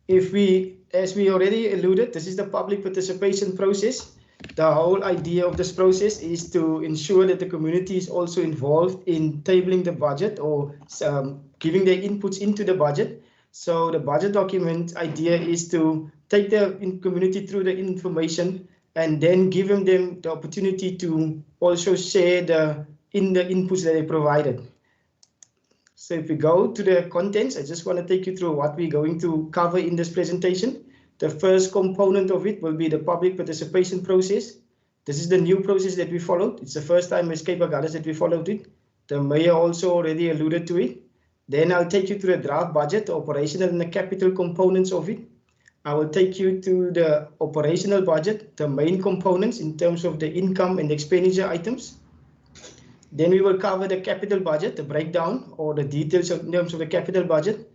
as we already alluded, this is the public participation process. The whole idea of this process is to ensure that the community is also involved in tabling the budget or giving their inputs into the budget. So the budget document idea is to take the community through the information and then give them the opportunity to also share the inputs that they provided. So if we go to the contents, I just want to take you through what we're going to cover in this presentation. The first component of it will be the public participation process. This is the new process that we followed. It's the first time as Cape Agulhas that we followed it. The mayor also already alluded to it. Then I'll take you to the draft budget, the operational and the capital components of it. I will take you to the operational budget, the main components in terms of the income and expenditure items. Then we will cover the capital budget, the breakdown or the details in terms of the capital budget.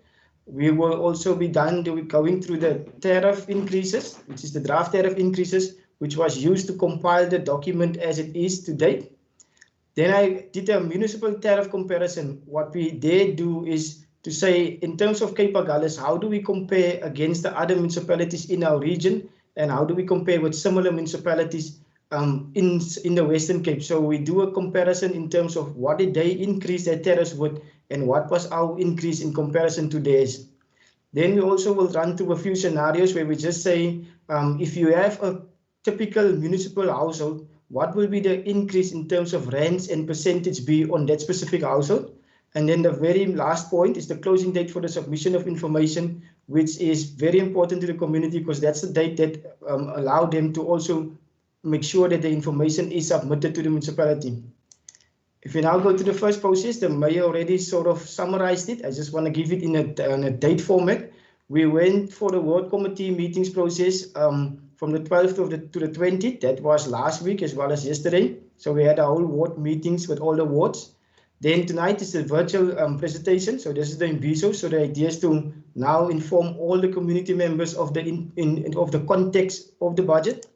We will also be done going through the tariff increases, which is the draft tariff increases, which was used to compile the document as it is to date. Then I did a municipal tariff comparison. What we did do is to say, in terms of Cape Agulhas, how do we compare against the other municipalities in our region, and how do we compare with similar municipalities in the Western Cape? So we do a comparison in terms of what did they increase their tariffs with and what was our increase in comparison to theirs. Then we also will run through a few scenarios where we just say, if you have a typical municipal household, what will be the increase in terms of rents and percentage be on that specific household? And then the very last point is the closing date for the submission of information, which is very important to the community because that's the date that allowed them to also make sure that the information is submitted to the municipality. If we now go to the first process, the mayor already sort of summarized it. I just want to give it in a date format. We went for the ward committee meetings process from the 12th to the 20th. That was last week as well as yesterday. So we had our whole ward meetings with all the wards. Then tonight is the virtual presentation. So this is the Imbizo. So the idea is to now inform all the community members of the context of the budget.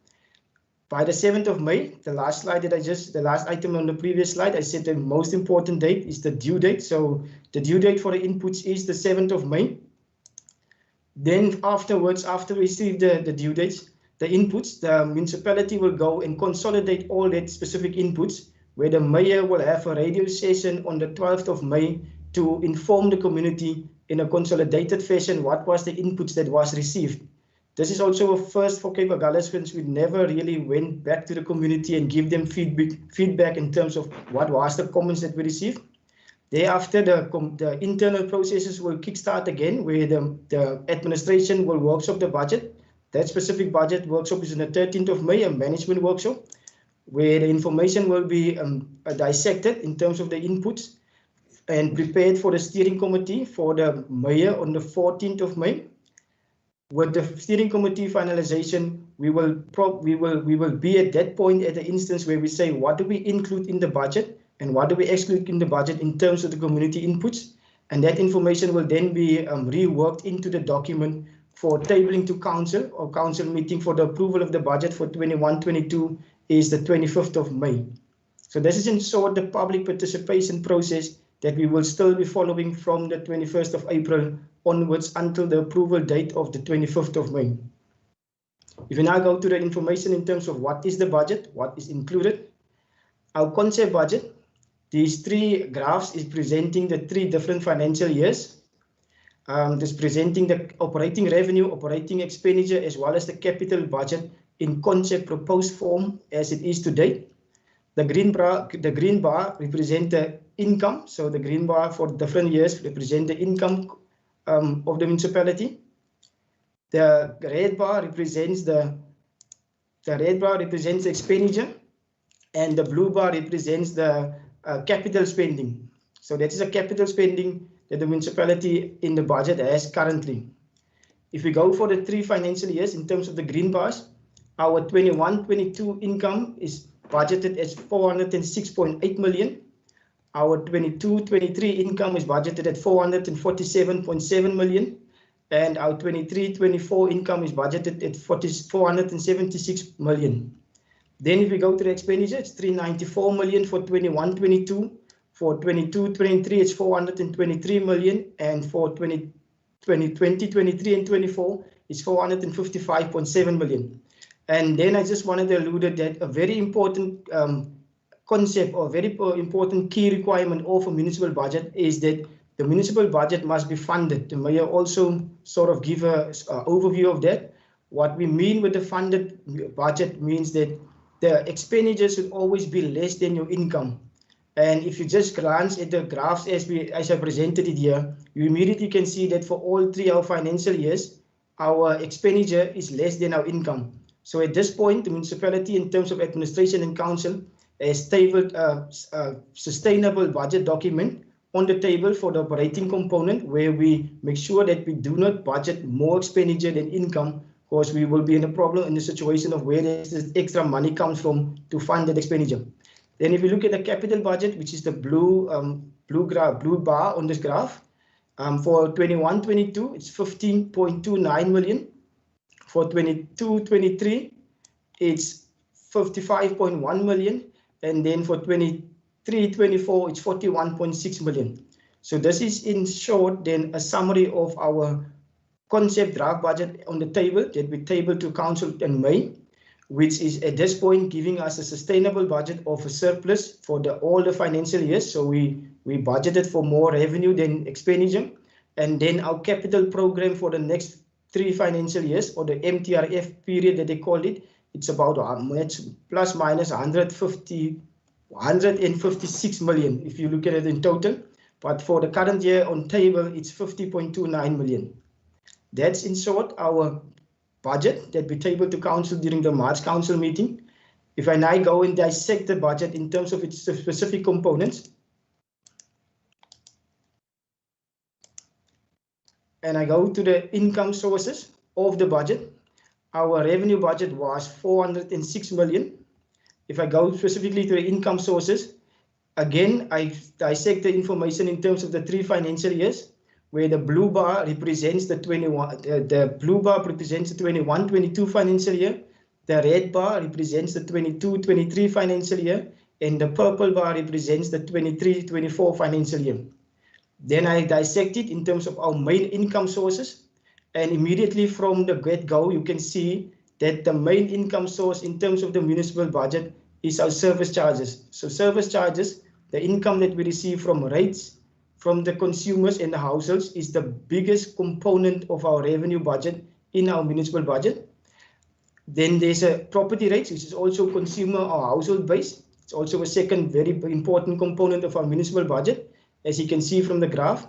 By the 7th of May, the last item on the previous slide, I said the most important date is the due date. So the due date for the inputs is the 7th of May. Then afterwards, after we receive the due dates, the inputs, the municipality will go and consolidate all that specific inputs, where the mayor will have a radio session on the 12th of May to inform the community in a consolidated fashion what was the inputs that was received. This is also a first for Cape Agulhas, since we never really went back to the community and give them feedback in terms of what was the comments that we received. Thereafter, the internal processes will kickstart again, where the administration will workshop the budget. That specific budget workshop is on the 13th of May, a management workshop, where the information will be dissected in terms of the inputs and prepared for the steering committee for the mayor on the 14th of May. With the steering committee finalization, we will be at that point at the instance where we say what do we include in the budget and what do we exclude in the budget in terms of the community inputs, and that information will then be reworked into the document for tabling to council or council meeting for the approval of the budget for 21-22 is the 25th of May. So this is in short the public participation process that we will still be following from the 21st of April onwards until the approval date of the 25th of May. If we now go to the information in terms of what is the budget, what is included, our concept budget, these three graphs is presenting the three different financial years. This presenting the operating revenue, operating expenditure, as well as the capital budget in concept proposed form as it is to date. The green bar represent the income. So the green bar for different years represent the income of the municipality. The red bar represents the expenditure, and the blue bar represents the capital spending. So that is a capital spending that the municipality in the budget has currently. If we go for the three financial years in terms of the green bars, our 21-22 income is budgeted as 406.8 million. Our 22-23 income is budgeted at 447.7 million. And our 23-24 income is budgeted at 476 million. Then if we go to the expenditure, it's 394 million for 21-22. For 22-23, it's 423 million. And for 2023 and 24 is 455.7 million. And then I just wanted to allude that a very important concept or very important key requirement of a municipal budget is that the municipal budget must be funded. The mayor also sort of give a overview of that. What we mean with the funded budget means that the expenditure should always be less than your income. And if you just glance at the graphs as I presented it here, you immediately can see that for all 3 our financial years, our expenditure is less than our income. So at this point, the municipality, in terms of administration and council, has tabled a sustainable budget document on the table for the operating component, where we make sure that we do not budget more expenditure than income, because we will be in a problem in the situation of where this extra money comes from to fund that expenditure. Then if you look at the capital budget, which is the blue bar on this graph, for 21-22, it's 15.29 million. For 22-23, it's 55.1 million. And then for 23-24, it's 41.6 million. So this is in short then a summary of our concept draft budget on the table that we tabled to council in May, which is at this point giving us a sustainable budget of a surplus for all the financial years. So we budgeted for more revenue than expenditure. And then our capital program for the next 3 financial years, or the MTRF period that they call it, it's about plus minus 156 million if you look at it in total. But for the current year on table, it's 50.29 million. That's in short our budget that we tabled to council during the March council meeting. If I now go and dissect the budget in terms of its specific components, and I go to the income sources of the budget, our revenue budget was 406 million. If I go specifically to the income sources, again, I dissect the information in terms of the 3 financial years, where the blue bar represents the 21-22 financial year, the red bar represents the 22-23 financial year, and the purple bar represents the 23-24 financial year. Then I dissect it in terms of our main income sources, and immediately from the get-go, you can see that the main income source in terms of the municipal budget is our service charges. So service charges, the income that we receive from rates from the consumers and the households, is the biggest component of our revenue budget in our municipal budget. Then there's a property rates, which is also consumer or household based. It's also a second very important component of our municipal budget, as you can see from the graph.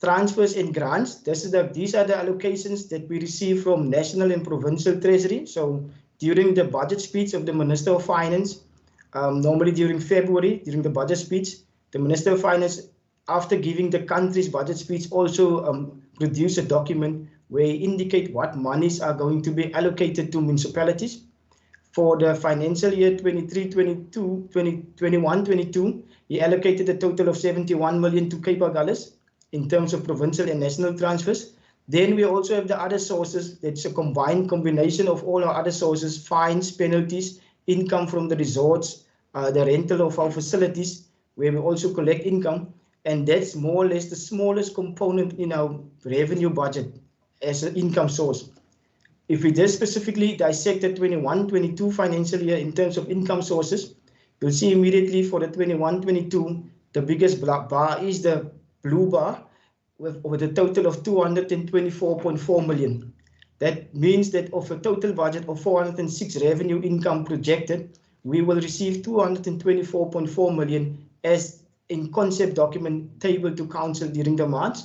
Transfers and grants, these are the allocations that we receive from national and provincial treasury. So during the budget speech of the Minister of Finance, normally during February, during the budget speech, the Minister of Finance, after giving the country's budget speech, also produce a document where he indicate what monies are going to be allocated to municipalities. For the financial year 21-22, he allocated a total of 71 million to Cape Agulhas in terms of provincial and national transfers. Then we also have the other sources. That's a combination of all our other sources: fines, penalties, income from the resorts, the rental of our facilities, where we also collect income. And that's more or less the smallest component in our revenue budget as an income source. If we just specifically dissect the 21-22 financial year in terms of income sources, you'll see immediately for the 21-22, the biggest bar is the blue bar with a total of 224.4 million. That means that of a total budget of 406 revenue income projected, we will receive 224.4 million as in concept document tabled to council during the March.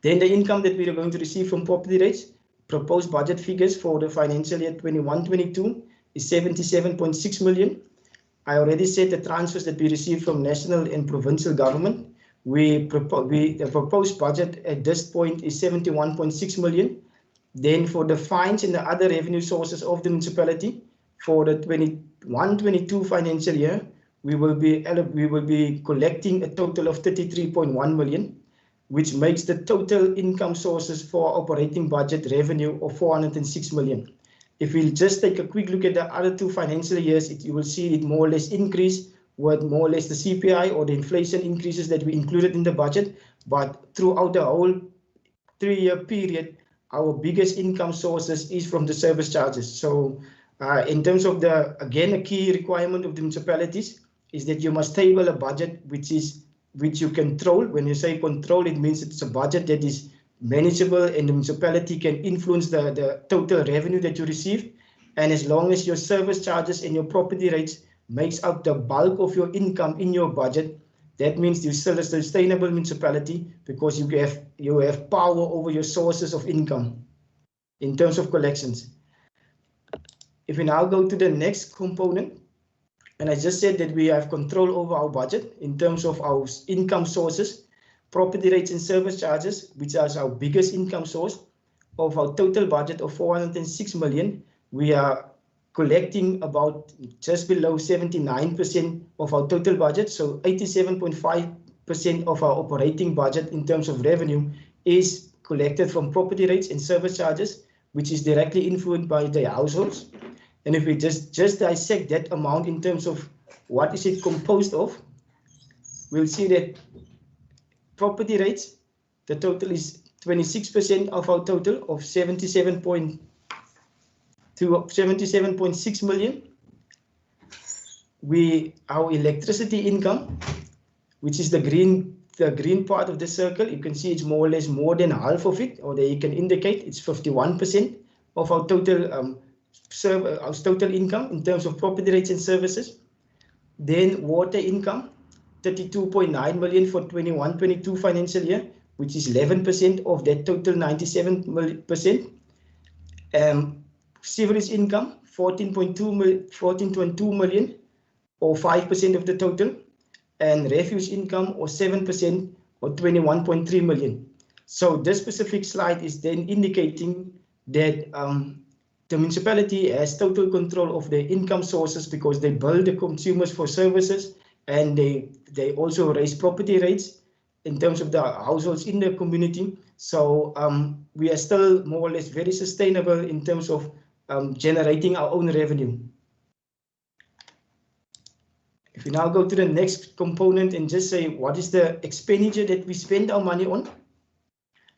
Then the income that we are going to receive from property rates, proposed budget figures for the financial year 21-22 is 77.6 million. I already said the transfers that we receive from national and provincial government. The proposed budget at this point is 71.6 million. Then for the fines and the other revenue sources of the municipality for the 21-22 financial year, we will be collecting a total of 33.1 million, which makes the total income sources for operating budget revenue of 406 million. If we just take a quick look at the other 2 financial years, you will see it more or less increase with more or less the CPI or the inflation increases that we included in the budget. But throughout the whole 3-year period, our biggest income sources is from the service charges. So in terms of again, a key requirement of the municipalities is that you must table a budget which you control. When you say control, it means it's a budget that is manageable and the municipality can influence the total revenue that you receive. And as long as your service charges and your property rates makes up the bulk of your income in your budget, that means you're still a sustainable municipality because you have power over your sources of income in terms of collections. If we now go to the next component, and I just said that we have control over our budget in terms of our income sources, property rates and service charges, which is our biggest income source. Of our total budget of 406 million, we are collecting about just below 79% of our total budget. So 87.5% of our operating budget in terms of revenue is collected from property rates and service charges, which is directly influenced by the households. And if we just dissect that amount in terms of what is it composed of, we'll see that property rates, the total is 26% of our total of 77.6 million. Our electricity income, which is the green part of the circle, you can see it's more or less more than half of it, or there you can indicate it's 51% of our total our total income in terms of property rates and services. Then water income, 32.9 million for 21-22 financial year, which is 11% of that total 97%. Sewerage income, 14.2 million, or 5% of the total, and refuse income, or 7%, or 21.3 million. So this specific slide is then indicating that the municipality has total control of their income sources because they bill the consumers for services, and they also raise property rates in terms of the households in the community. So we are still more or less very sustainable in terms of generating our own revenue. If we now go to the next component and just say, what is the expenditure that we spend our money on?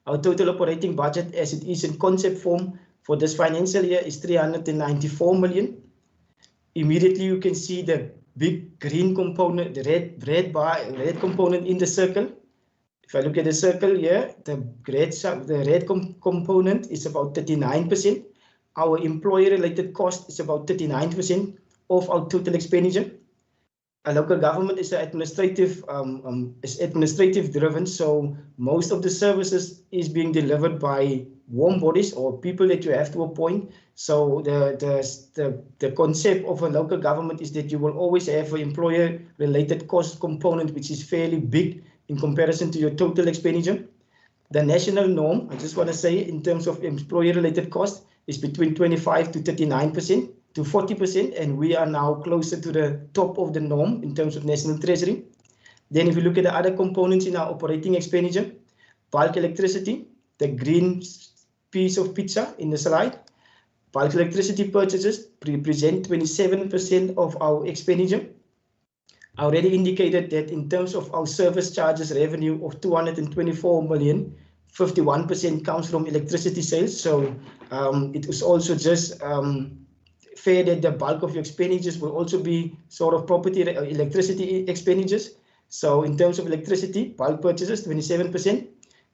Our total operating budget as it is in concept form for this financial year is 394 million. Immediately you can see the big green component, the red component in the circle. If I look at the circle here, the red component is about 39%. Our employer-related cost is about 39% of our total expenditure. A local government is administrative driven, so most of the services is being delivered by warm bodies or people that you have to appoint. So the concept of a local government is that you will always have an employer-related cost component, which is fairly big in comparison to your total expenditure. The national norm, I just want to say, in terms of employer-related cost, is between 25 to 39% to 40%, and we are now closer to the top of the norm in terms of National Treasury. Then if you look at the other components in our operating expenditure, bulk electricity, the green piece of pizza in the slide, bulk electricity purchases represent 27% of our expenditure. I already indicated that in terms of our service charges revenue of 224 million, 51% comes from electricity sales. So it is also just fair that the bulk of your expenditures will also be sort of property electricity expenditures. So in terms of electricity, bulk purchases, 27%.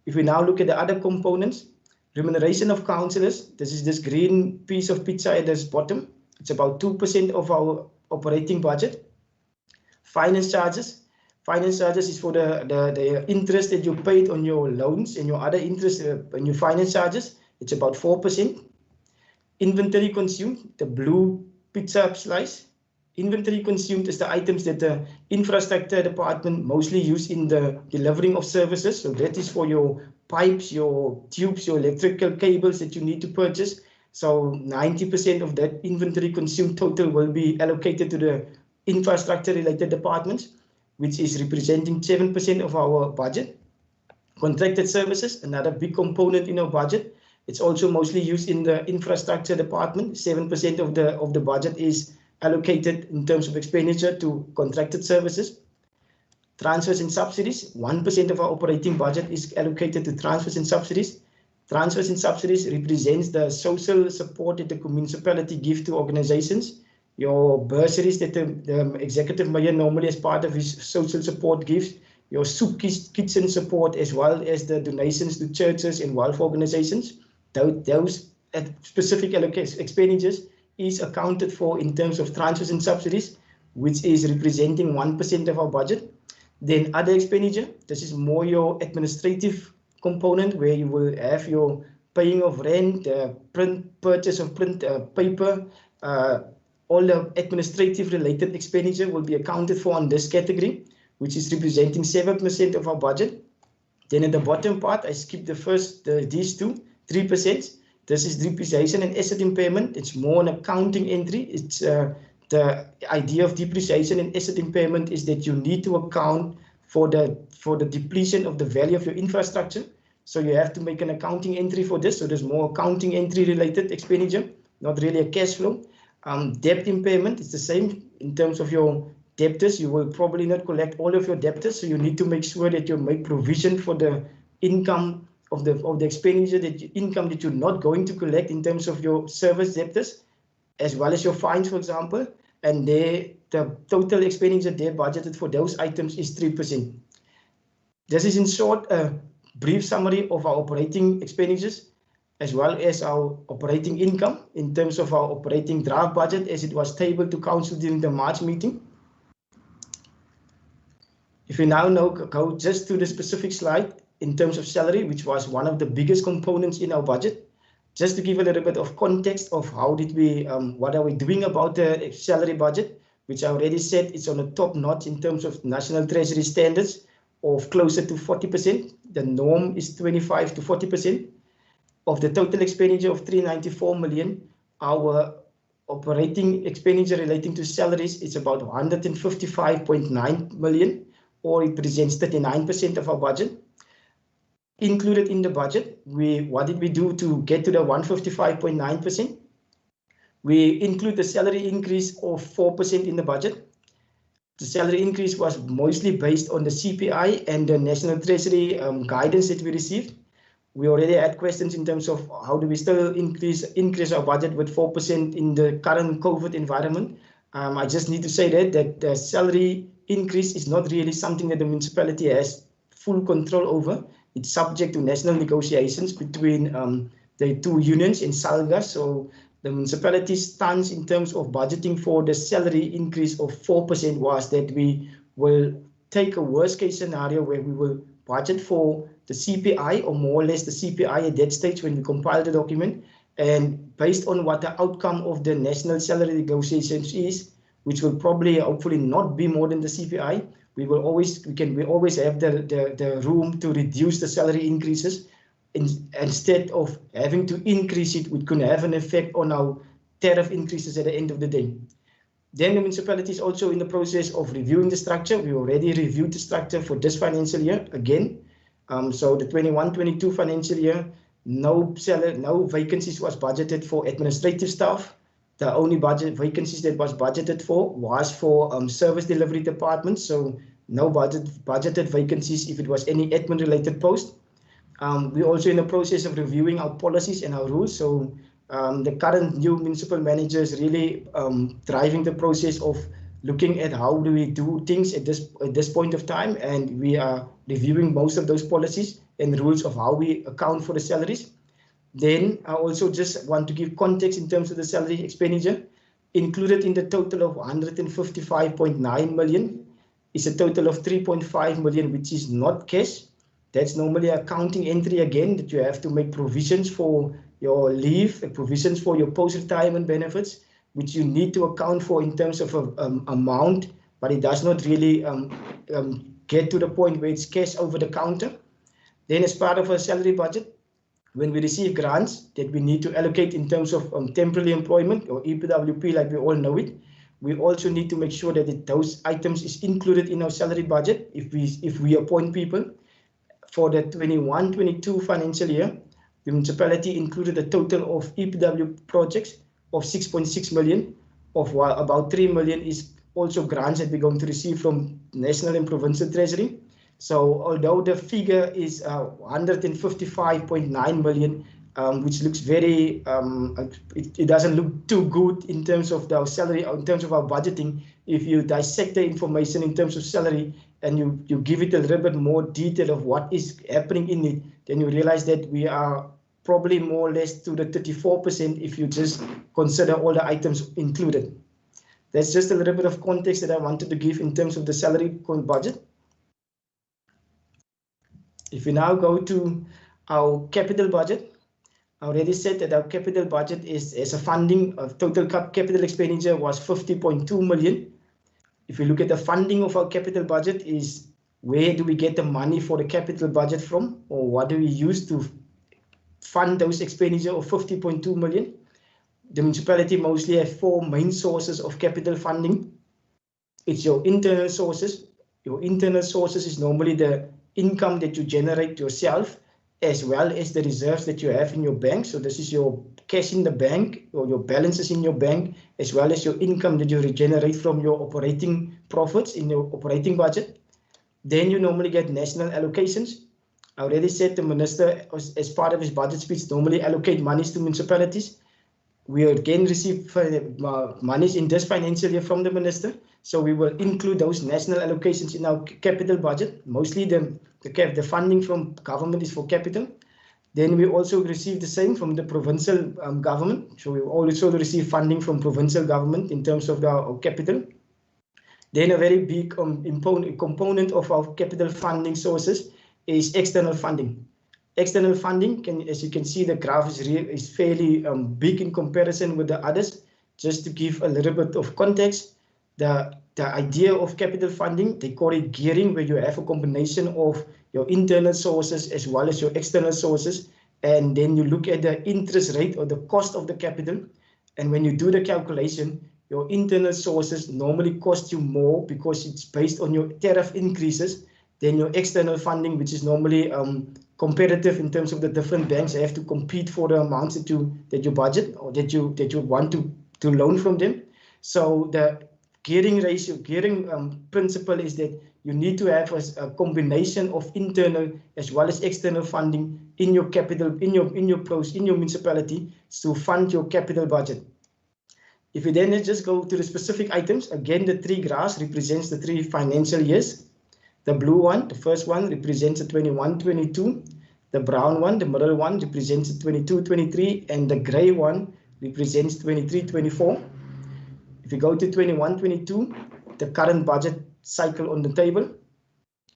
If we now look at the other components, remuneration of councillors, this is this green piece of pizza at this bottom. It's about 2% of our operating budget. Finance charges. Finance charges is for the interest that you paid on your loans and your other interest and your finance charges. It's about 4%. Inventory consumed, the blue pizza slice. Inventory consumed is the items that the infrastructure department mostly use in the delivering of services. So that is for your pipes, your tubes, your electrical cables that you need to purchase. So 90% of that inventory consumed total will be allocated to the infrastructure related departments, which is representing 7% of our budget. Contracted services, another big component in our budget. It's also mostly used in the infrastructure department. 7% of the budget is allocated in terms of expenditure to contracted services. Transfers and subsidies, 1% of our operating budget is allocated to transfers and subsidies. Transfers and subsidies represents the social support that the municipality gives to organizations. Your bursaries that the executive mayor normally as part of his social support gives, your soup kitchen support, as well as the donations to churches and welfare organizations. Those specific expenditures is accounted for in terms of transfers and subsidies, which is representing 1% of our budget. Then other expenditure, this is more your administrative component, where you will have your paying of rent, purchase of print paper, all the administrative related expenditure will be accounted for on this category, which is representing 7% of our budget. Then at the bottom part, I skipped the first, these two, 3%. This is depreciation and asset impairment. It's more an accounting entry. It's the idea of depreciation and asset impairment is that you need to account for the depletion of the value of your infrastructure. So you have to make an accounting entry for this. So there's more accounting entry related expenditure, not really a cash flow. Debt impairment is the same in terms of your debtors. You will probably not collect all of your debtors, so you need to make sure that you make provision for the income of the expenditure, income that you're not going to collect in terms of your service debtors, as well as your fines, for example. And the total expenditure there budgeted for those items is 3%. This is in short a brief summary of our operating expenditures, as well as our operating income in terms of our operating draft budget as it was tabled to council during the March meeting. If we now go just to the specific slide in terms of salary, which was one of the biggest components in our budget, just to give a little bit of context of how did we, what are we doing about the salary budget, which I already said it's on a top notch in terms of National Treasury standards of closer to 40%. The norm is 25 to 40%. Of the total expenditure of 394 million, our operating expenditure relating to salaries is about 155.9 million, or it represents 39% of our budget. Included in the budget, what did we do to get to the 155.9%? We include the salary increase of 4% in the budget. The salary increase was mostly based on the CPI and the National Treasury guidance that we received. We already had questions in terms of how do we still increase our budget with 4% in the current COVID environment. I just need to say that the salary increase is not really something that the municipality has full control over. It's subject to national negotiations between the two unions in Salga. So the municipality's stance in terms of budgeting for the salary increase of 4% was that we will take a worst case scenario where we will budget for the CPI, or more or less the CPI at that stage when we compile the document, and based on what the outcome of the national salary negotiations is, which will probably hopefully not be more than the CPI, we always have the room to reduce the salary increases instead of having to increase it, which could have an effect on our tariff increases at the end of the day. Then the municipality is also in the process of reviewing the structure. We already reviewed the structure for this financial year again. So the 21-22 financial year, no vacancies was budgeted for administrative staff. The only vacancies that was budgeted for was for service delivery departments. So no budgeted vacancies if it was any admin related post. We're also in the process of reviewing our policies and our rules. So the current new municipal manager is really driving the process of looking at how do we do things at this point of time, and we are reviewing most of those policies and rules of how we account for the salaries. Then I also just want to give context in terms of the salary expenditure. Included in the total of 155.9 million is a total of 3.5 million, which is not cash. That's normally an accounting entry again, that you have to make provisions for your leave, provisions for your post-retirement benefits, which you need to account for in terms of amount, but it does not really get to the point where it's cash over the counter. Then as part of our salary budget, when we receive grants that we need to allocate in terms of temporary employment, or EPWP like we all know it, we also need to make sure that those items is included in our salary budget if we appoint people. For the 21-22 financial year, the municipality included a total of EPW projects of 6.6 million, of while about 3 million is also grants that we're going to receive from national and provincial treasury. So although the figure is 155.9 million, which looks very, it doesn't look too good in terms of our salary, or in terms of our budgeting. If you dissect the information in terms of salary and you give it a little bit more detail of what is happening in it, then you realize that we are probably more or less to the 34% if you just consider all the items included. That's just a little bit of context that I wanted to give in terms of the salary budget. If we now go to our capital budget, I already said that our capital budget is as a funding of total capital expenditure was 50.2 million. If you look at the funding of our capital budget, is where do we get the money for the capital budget from, or what do we use to fund those expenditure of 50.2 million? The municipality mostly have four main sources of capital funding. It's your internal sources. Your internal sources is normally the income that you generate yourself, as well as the reserves that you have in your bank. So this is your cash in the bank, or your balances in your bank, as well as your income that you regenerate from your operating profits in your operating budget. Then you normally get national allocations. I already said the minister, as part of his budget speech, normally allocate monies to municipalities. We again receive monies in this financial year from the minister, so we will include those national allocations in our capital budget. Mostly the funding from government is for capital. Then we also receive the same from the provincial government, so we also receive funding from provincial government in terms of our capital. Then a very big component of our capital funding sources is external funding. External funding, as you can see, the graph is fairly big in comparison with the others. Just to give a little bit of context, the idea of capital funding, they call it gearing, where you have a combination of your internal sources as well as your external sources. And then you look at the interest rate or the cost of the capital. And when you do the calculation, your internal sources normally cost you more because it's based on your tariff increases than your external funding, which is normally competitive in terms of the different banks have to compete for the amounts that you budget or that you want to loan from them. So the gearing principle is that you need to have a combination of internal as well as external funding in your capital, in your municipality to fund your capital budget. If we then just go to the specific items, again, the three graphs represents the 3 financial years. The blue one, the first one, represents the 21-22. The brown one, the middle one, represents the 22-23, and the gray one represents 23-24. If you go to 21-22, the current budget cycle on the table.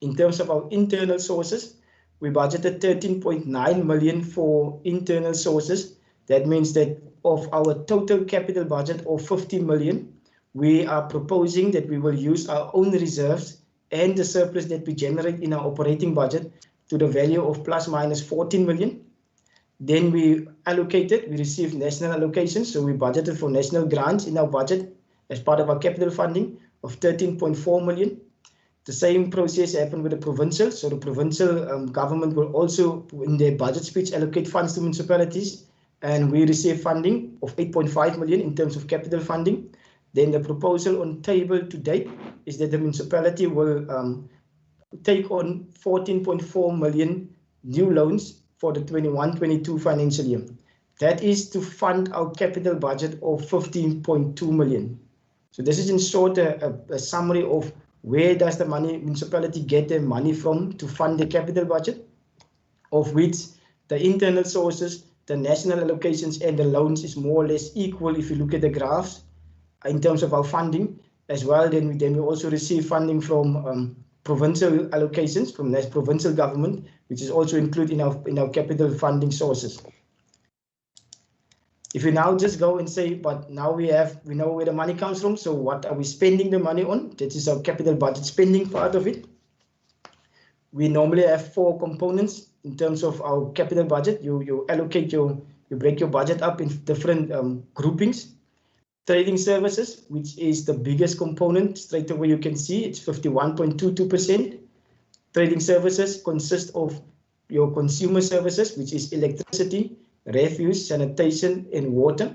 In terms of our internal sources, we budgeted 13.9 million for internal sources. That means that of our total capital budget of 50 million, we are proposing that we will use our own reserves and the surplus that we generate in our operating budget to the value of plus minus 14 million. Then we received national allocations. So we budgeted for national grants in our budget as part of our capital funding of 13.4 million. The same process happened with the provincial. So the provincial government will also, in their budget speech, allocate funds to municipalities. And we receive funding of 8.5 million in terms of capital funding. Then the proposal on table to date is that the municipality will take on 14.4 million new loans for the 21-22 financial year. That is to fund our capital budget of 15.2 million. So this is in short a summary of where does the municipality get their money from to fund the capital budget, of which the internal sources, the national allocations and the loans is more or less equal if you look at the graphs in terms of our funding as well. Then we also receive funding from provincial allocations from the provincial government, which is also included in our capital funding sources. If we now just go and say, but now we know where the money comes from, so what are we spending the money on? That is our capital budget spending part of it. We normally have 4 components in terms of our capital budget. You break your budget up in different groupings. Trading services, which is the biggest component, straight away you can see it's 51.22%. Trading services consist of your consumer services, which is electricity, refuse, sanitation, and water.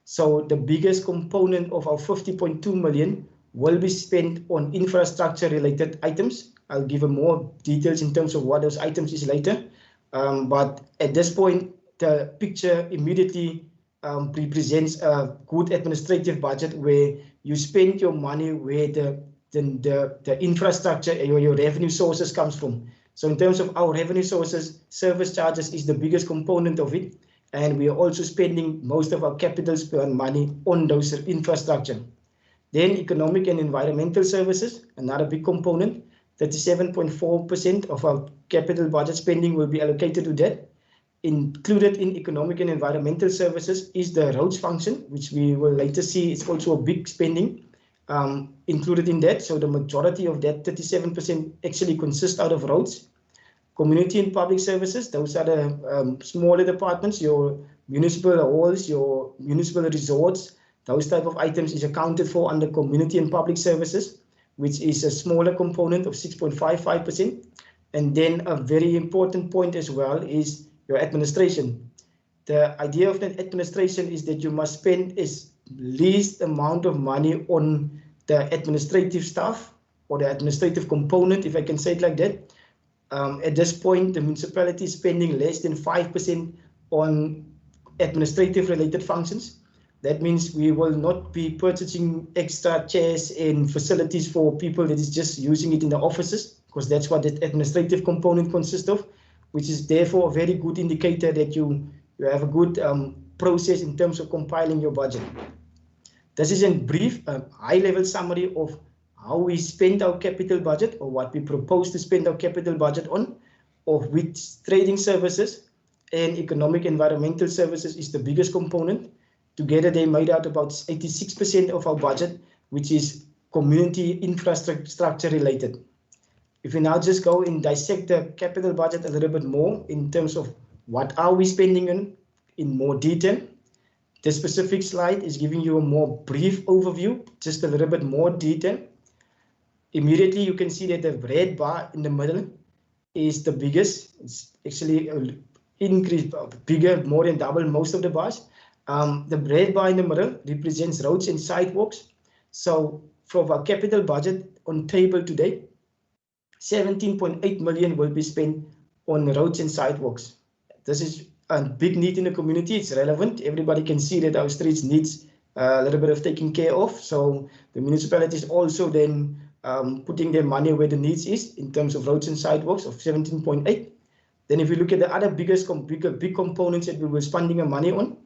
So the biggest component of our 50.2 million will be spent on infrastructure related items, I'll give more details in terms of what those items is later. But at this point, the picture immediately represents a good administrative budget where you spend your money where the infrastructure or your revenue sources comes from. So in terms of our revenue sources, service charges is the biggest component of it. And we are also spending most of our capital spend money on those infrastructure. Then economic and environmental services, another big component, 37.4% of our capital budget spending will be allocated to that. Included in economic and environmental services is the roads function, which we will later see is also a big spending included in that. So the majority of that 37% actually consists out of roads. Community and public services, those are the smaller departments, your municipal halls, your municipal resorts, those type of items is accounted for under community and public services, which is a smaller component of 6.55%. And then a very important point as well is your administration. The idea of that administration is that you must spend as least amount of money on the administrative staff or the administrative component, if I can say it like that. At this point, the municipality is spending less than 5% on administrative related functions. That means we will not be purchasing extra chairs and facilities for people that is just using it in the offices, because that's what the administrative component consists of, which is therefore a very good indicator that you have a good process in terms of compiling your budget. This is in brief, a high-level summary of how we spend our capital budget or what we propose to spend our capital budget on, of which trading services and economic environmental services is the biggest component. Together, they made out about 86% of our budget, which is community infrastructure related. If we now just go and dissect the capital budget a little bit more in terms of what are we spending on in more detail. This specific slide is giving you a more brief overview, just a little bit more detail. Immediately, you can see that the red bar in the middle is the biggest. It's actually increased, bigger, more than double most of the bars. The red bar in the middle represents roads and sidewalks. So from our capital budget on table today, 17.8 million will be spent on roads and sidewalks. This is a big need in the community. It's relevant. Everybody can see that our streets needs a little bit of taking care of. So the municipality is also then putting their money where the needs is in terms of roads and sidewalks of 17.8. Then if you look at the other big components that we were spending our money on,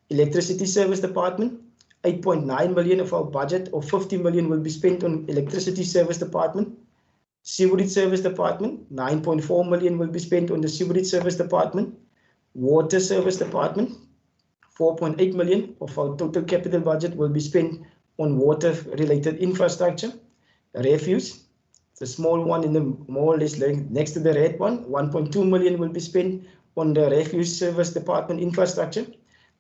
electricity service department, 8.9 million of our budget of 50 million will be spent on electricity service department. Sewerage service department, 9.4 million will be spent on the sewerage service department. Water service department, 4.8 million of our total capital budget will be spent on water related infrastructure. Refuse, the small one in the more or less next to the red one, 1.2 million will be spent on the refuse service department infrastructure.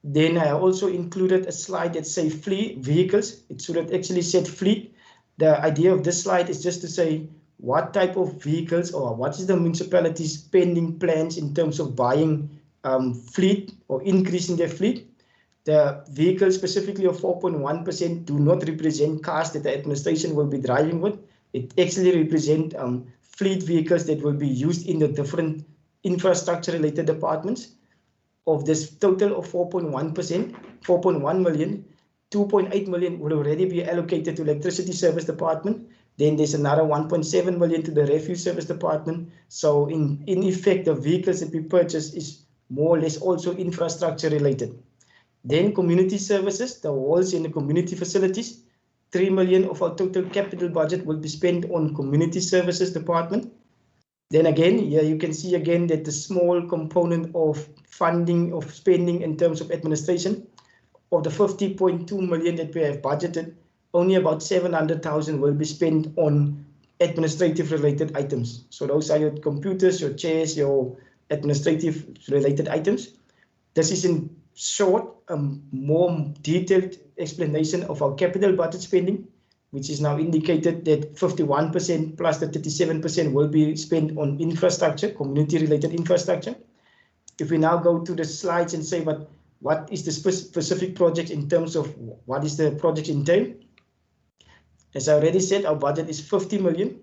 Then I also included a slide that say fleet vehicles. It should have actually said fleet. The idea of this slide is just to say what type of vehicles or what is the municipality's spending plans in terms of buying fleet or increasing their fleet. The vehicles specifically of 4.1% do not represent cars that the administration will be driving with. It actually represents fleet vehicles that will be used in the different infrastructure related departments. Of this total of 4.1%, 4.1 million, 2.8 million will already be allocated to electricity service department. Then there's another 1.7 million to the refuse service department. So in effect, the vehicles that we purchase is more or less also infrastructure related. Then community services, the halls in the community facilities, 3 million of our total capital budget will be spent on community services department. Then again, here you can see again that the small component of funding of spending in terms of administration of the 50.2 million that we have budgeted, only about 700,000 will be spent on administrative related items. So those are your computers, your chairs, your administrative related items. This is in short, a more detailed explanation of our capital budget spending, which is now indicated that 51% plus the 37% will be spent on infrastructure, community-related infrastructure. If we now go to the slides and say what is the specific project in terms of what is the project entail? As I already said, our budget is 50 million.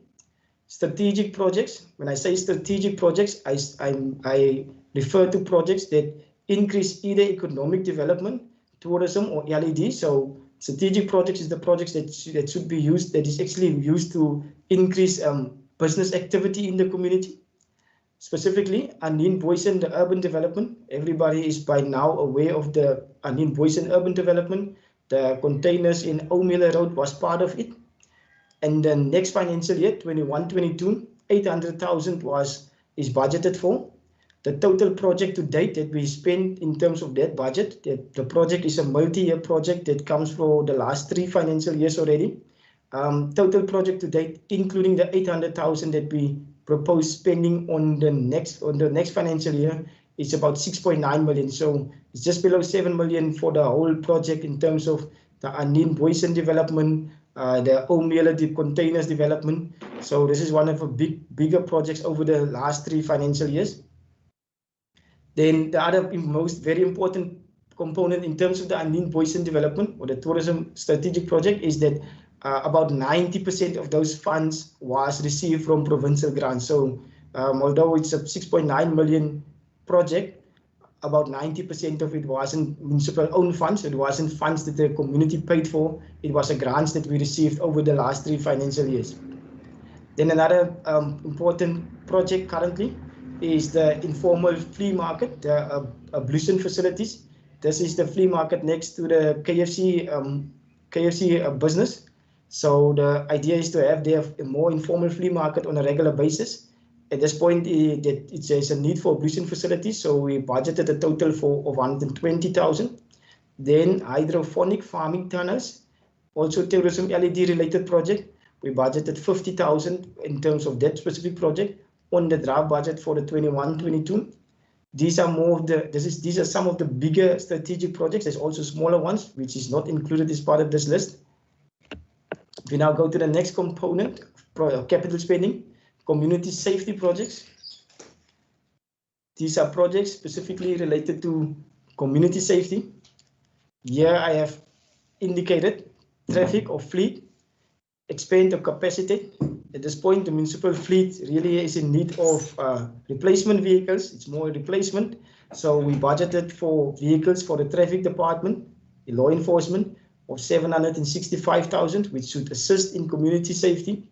strategic projects. When I say strategic projects, I refer to projects that increase either economic development, tourism, or LED. So strategic projects is the projects that should be used, that is actually used to increase business activity in the community. Specifically, Anine Boysen, the urban development. Everybody is by now aware of the Anine Boysen urban development. The containers in O'Miller Road was part of it. And the next financial year, 21-22, 800,000 is budgeted for. The total project to date that we spent in terms of that budget, the project is a multi-year project that comes for the last 3 financial years already. Total project to date, including the 800,000 that we propose spending on the next financial year, is about 6.9 million. So it's just below 7 million for the whole project in terms of the Anine Boysen development, the O'Miller containers development. So this is one of the bigger projects over the last 3 financial years. Then the other very important component in terms of the Anine Boysen development or the tourism strategic project is that about 90% of those funds was received from provincial grants. So although it's a 6.9 million project, about 90% of it wasn't municipal owned funds. It wasn't funds that the community paid for. It was a grants that we received over the last 3 financial years. Then another important project currently is the informal flea market, the ablution facilities. This is the flea market next to the KFC business. So the idea is to have a more informal flea market on a regular basis. At this point, there's a need for ablution facilities, so we budgeted a total of 120,000. Then hydroponic farming tunnels, also tourism LED related project. We budgeted 50,000 in terms of that specific project on the draft budget for the 21-22. These are some of the bigger strategic projects. There's also smaller ones, which is not included as part of this list. We now go to the next component, capital spending. Community safety projects. These are projects specifically related to community safety. Here I have indicated traffic or fleet, expand the capacity. At this point, the municipal fleet really is in need of replacement vehicles. It's more replacement. So we budgeted for vehicles for the traffic department, the law enforcement of 765,000, which should assist in community safety.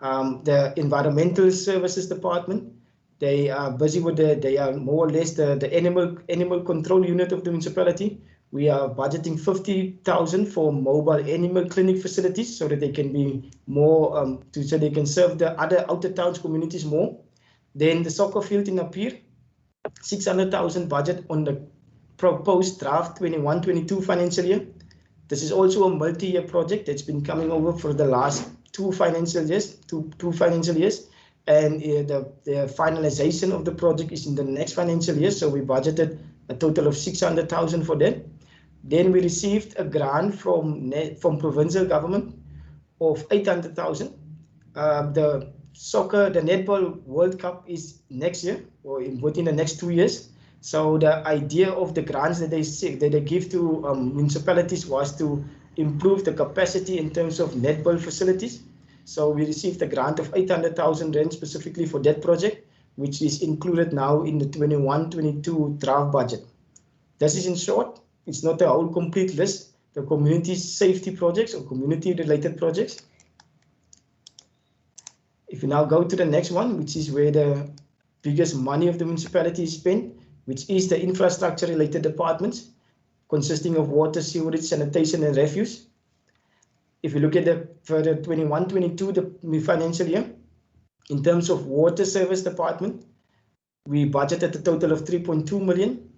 The environmental services department, they are busy with they are more or less the animal control unit of the municipality. We are budgeting 50,000 for mobile animal clinic facilities so that they can be more so they can serve the other outer towns communities more. Then the soccer field in Apir, 600,000 budget on the proposed draft 21-22 financial year. This is also a multi-year project that's been coming over for the last 2 financial years, and the finalization of the project is in the next financial year. So we budgeted a total of 600,000 for that. Then we received a grant from provincial government of 800,000. The netball World Cup is next year or within the next 2 years. So the idea of the grants that they give to municipalities was to improve the capacity in terms of netball facilities. So we received a grant of 800,000 rand specifically for that project, which is included now in the 21-22 draft budget. This is in short, it's not a whole complete list, the community safety projects or community related projects. If you now go to the next one, which is where the biggest money of the municipality is spent, which is the infrastructure related departments, consisting of water, sewerage, sanitation, and refuse. If you look at for the 21-22 the financial year, in terms of water service department, we budgeted a total of 3.2 million.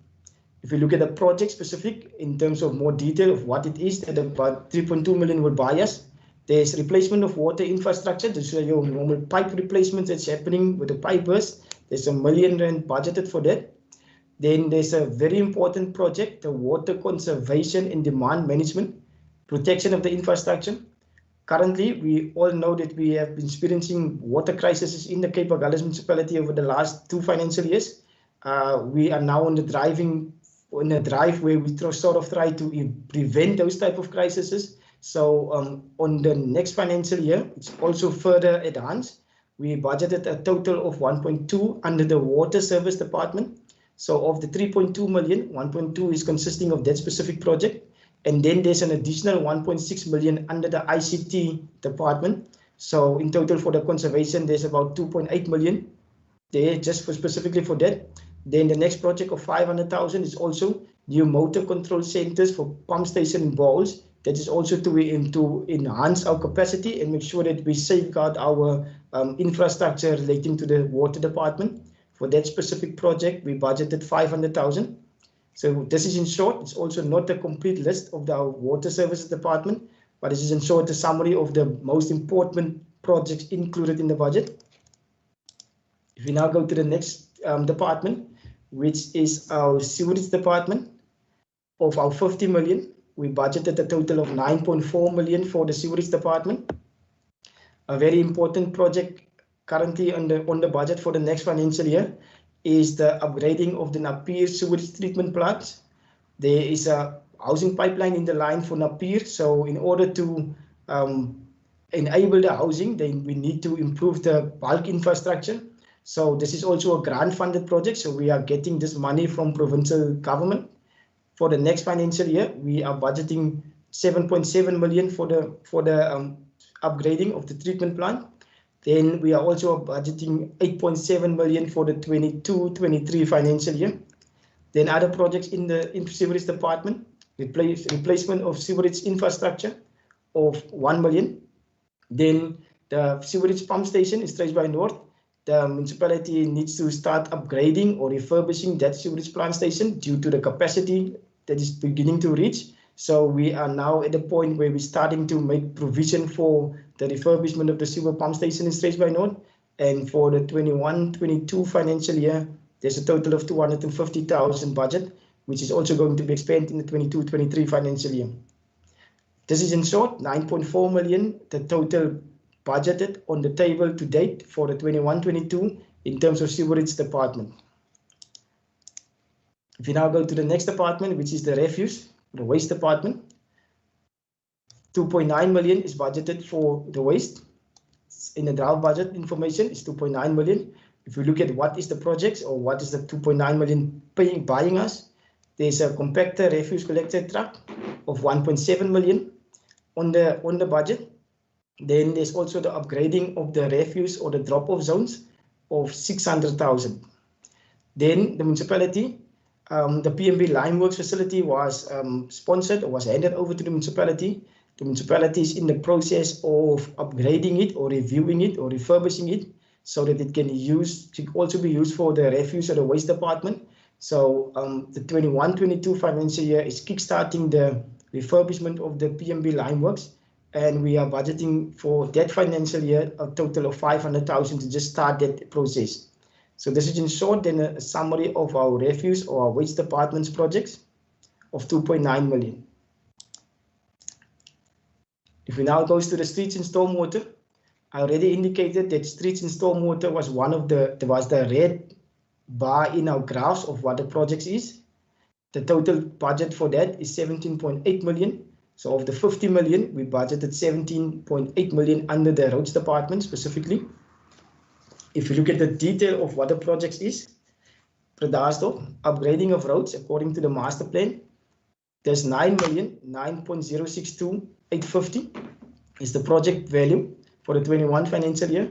If you look at the project specific, in terms of more detail of what it is that about 3.2 million will buy us, there's replacement of water infrastructure. This is your normal pipe replacement that's happening with the pipe burst. There's R1 million budgeted for that. Then there's a very important project, the water conservation and demand management, protection of the infrastructure. Currently, we all know that we have been experiencing water crises in the Cape Agulhas municipality over the last 2 financial years. We are now on the drive where we sort of try to prevent those type of crises. So on the next financial year, it's also further advanced. we budgeted a total of 1.2 under the water service department. So of the 3.2 million, 1.2 is consisting of that specific project. And then there's an additional 1.6 million under the ICT department. So in total for the conservation, there's about 2.8 million there just for specifically for that. Then the next project of 500,000 is also new motor control centers for pump station and bowls. That is also to enhance our capacity and make sure that we safeguard our infrastructure relating to the water department. For that specific project, we budgeted 500,000. So this is in short, it's also not a complete list of the water services department, but this is in short a summary of the most important projects included in the budget. If we now go to the next department, which is our sewerage department, of our 50 million, we budgeted a total of 9.4 million for the sewerage department. A very important project currently on the budget for the next financial year is the upgrading of the Napier sewage treatment plants. There is a housing pipeline in the line for Napier, so in order to enable the housing, then we need to improve the bulk infrastructure. So this is also a grant funded project, so we are getting this money from provincial government. For the next financial year, we are budgeting 7.7 million for the upgrading of the treatment plant. Then we are also budgeting 8.7 million for the 22-23 financial year. Then other projects in the sewerage department, replacement of sewerage infrastructure of 1 million. Then the sewerage pump station is Strathspey North. The municipality needs to start upgrading or refurbishing that sewerage plant station due to the capacity that is beginning to reach. So we are now at the point where we're starting to make provision for the refurbishment of the sewer pump station in Strathspey North. And for the 21-22 financial year, there's a total of 250,000 budget, which is also going to be spent in the 22-23 financial year. This is in short 9.4 million, the total budgeted on the table to date for the 21-22 in terms of sewerage department. If you now go to the next department, which is the refuse, the waste department, 2.9 million is budgeted for the waste. In the draft budget information, it's 2.9 million. If you look at what is the projects or what is the 2.9 million buying us, there's a compactor refuse collector truck of 1.7 million on the budget. Then there's also the upgrading of the refuse or the drop-off zones of 600,000. Then the municipality, the PMB Limeworks facility was sponsored or was handed over to the municipality. The municipality is in the process of upgrading it or reviewing it or refurbishing it so that it can also be used for the refuse or the waste department. So the 21-22 financial year is kickstarting the refurbishment of the PMB Limeworks. And we are budgeting for that financial year a total of 500,000 to just start that process. So this is in short then a summary of our refuse or our waste department's projects of 2.9 million. If we now go to the streets and stormwater, I already indicated that streets and stormwater was the red bar in our graphs of what the projects is. The total budget for that is 17.8 million. So of the 50 million, we budgeted 17.8 million under the roads department specifically. If you look at the detail of what the projects is, Predasdorp, upgrading of roads according to the master plan, there's 9,062,850 is the project value for the 21 financial year.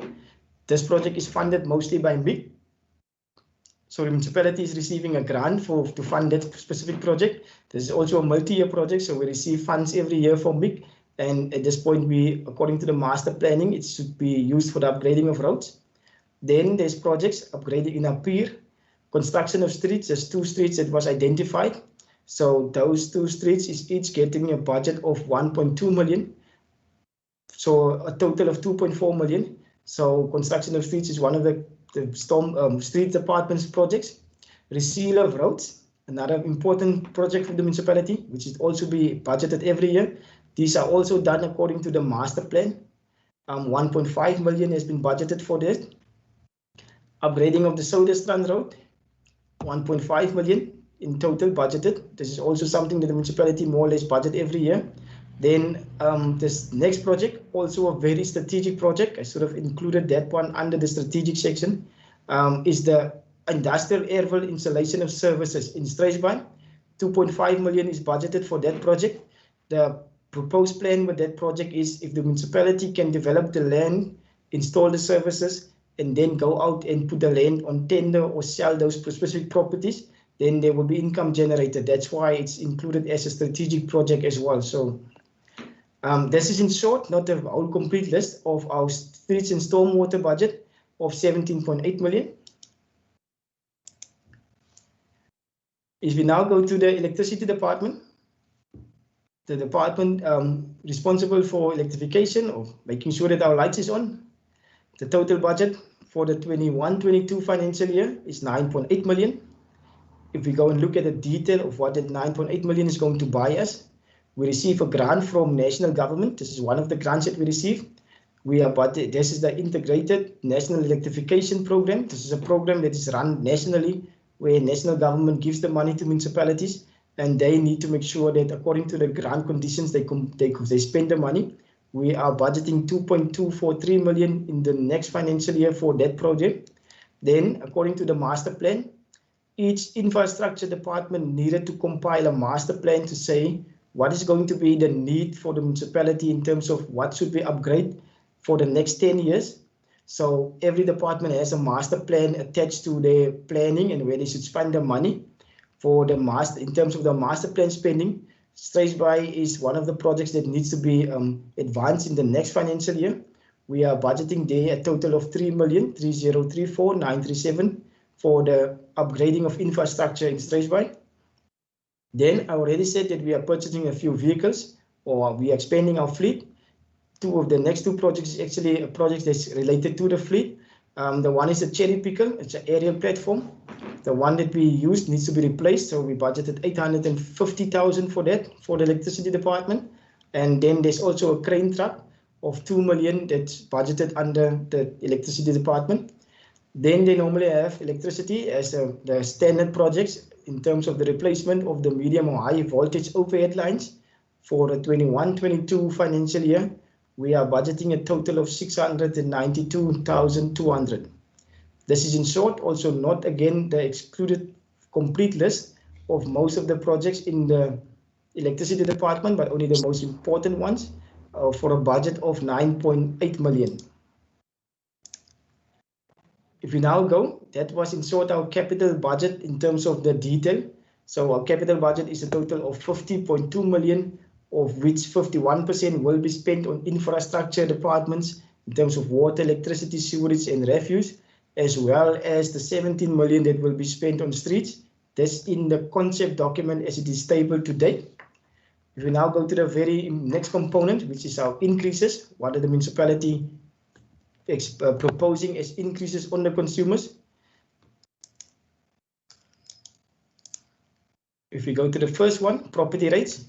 This project is funded mostly by MIC. So the municipality is receiving a grant to fund that specific project. This is also a multi-year project, so we receive funds every year from MIC. And at this point, according to the master planning, it should be used for the upgrading of roads. Then there's projects upgrading in Napier, construction of streets. There's 2 streets that was identified. So those 2 streets is each getting a budget of 1.2 million. So a total of 2.4 million. So construction of streets is one of the street department's projects. Reseal of roads, another important project for the municipality, which is also be budgeted every year. These are also done according to the master plan. 1.5 million has been budgeted for this. Upgrading of the Soderstrand Road, 1.5 million in total budgeted. This is also something that the municipality more or less budget every year. Then this next project, also a very strategic project, I sort of included that one under the strategic section, is the industrial airville installation of services in Struisbaai. 2.5 million is budgeted for that project. The proposed plan with that project is if the municipality can develop the land, install the services, and then go out and put the land on tender or sell those specific properties, then there will be income generated. That's why it's included as a strategic project as well. So this is in short, not a whole complete list of our streets and stormwater budget of 17.8 million. If we now go to the electricity department, the department responsible for electrification or making sure that our lights is on, the total budget for the 21-22 financial year is 9.8 million. If we go and look at the detail of what that 9.8 million is going to buy us, we receive a grant from national government. This is one of the grants that we receive. This is the Integrated National Electrification Program. This is a program that is run nationally, where national government gives the money to municipalities, and they need to make sure that according to the grant conditions, they spend the money. We are budgeting 2.243 million in the next financial year for that project. Then, according to the master plan, each infrastructure department needed to compile a master plan to say what is going to be the need for the municipality in terms of what should we upgrade for the next 10 years. So every department has a master plan attached to their planning and where they should spend the money for the in terms of the master plan spending. Struisbaai is one of the projects that needs to be advanced in the next financial year. We are budgeting there a total of 3,3034,937 for the upgrading of infrastructure in Struisbaai. Then I already said that we are purchasing a few vehicles, or we are expanding our fleet. The next two projects is actually a project that's related to the fleet. The one is a cherry picker. It's an aerial platform. The one that we used needs to be replaced, so we budgeted 850,000 for that for the electricity department. And then there's also a crane truck of 2 million that's budgeted under the electricity department. Then they normally have electricity as the standard projects in terms of the replacement of the medium or high voltage overhead lines for the 21-22 financial year. We are budgeting a total of 692,200. This is in short also not again the excluded complete list of most of the projects in the electricity department, but only the most important ones for a budget of 9.8 million. If we now go, that was in short our capital budget in terms of the detail. So our capital budget is a total of 50.2 million, of which 51% will be spent on infrastructure departments in terms of water, electricity, sewerage, and refuse, as well as the 17 million that will be spent on streets. That's in the concept document as it is tabled today. If we now go to the very next component, which is our increases, what are the municipality proposing as increases on the consumers? If we go to the first one, property rates.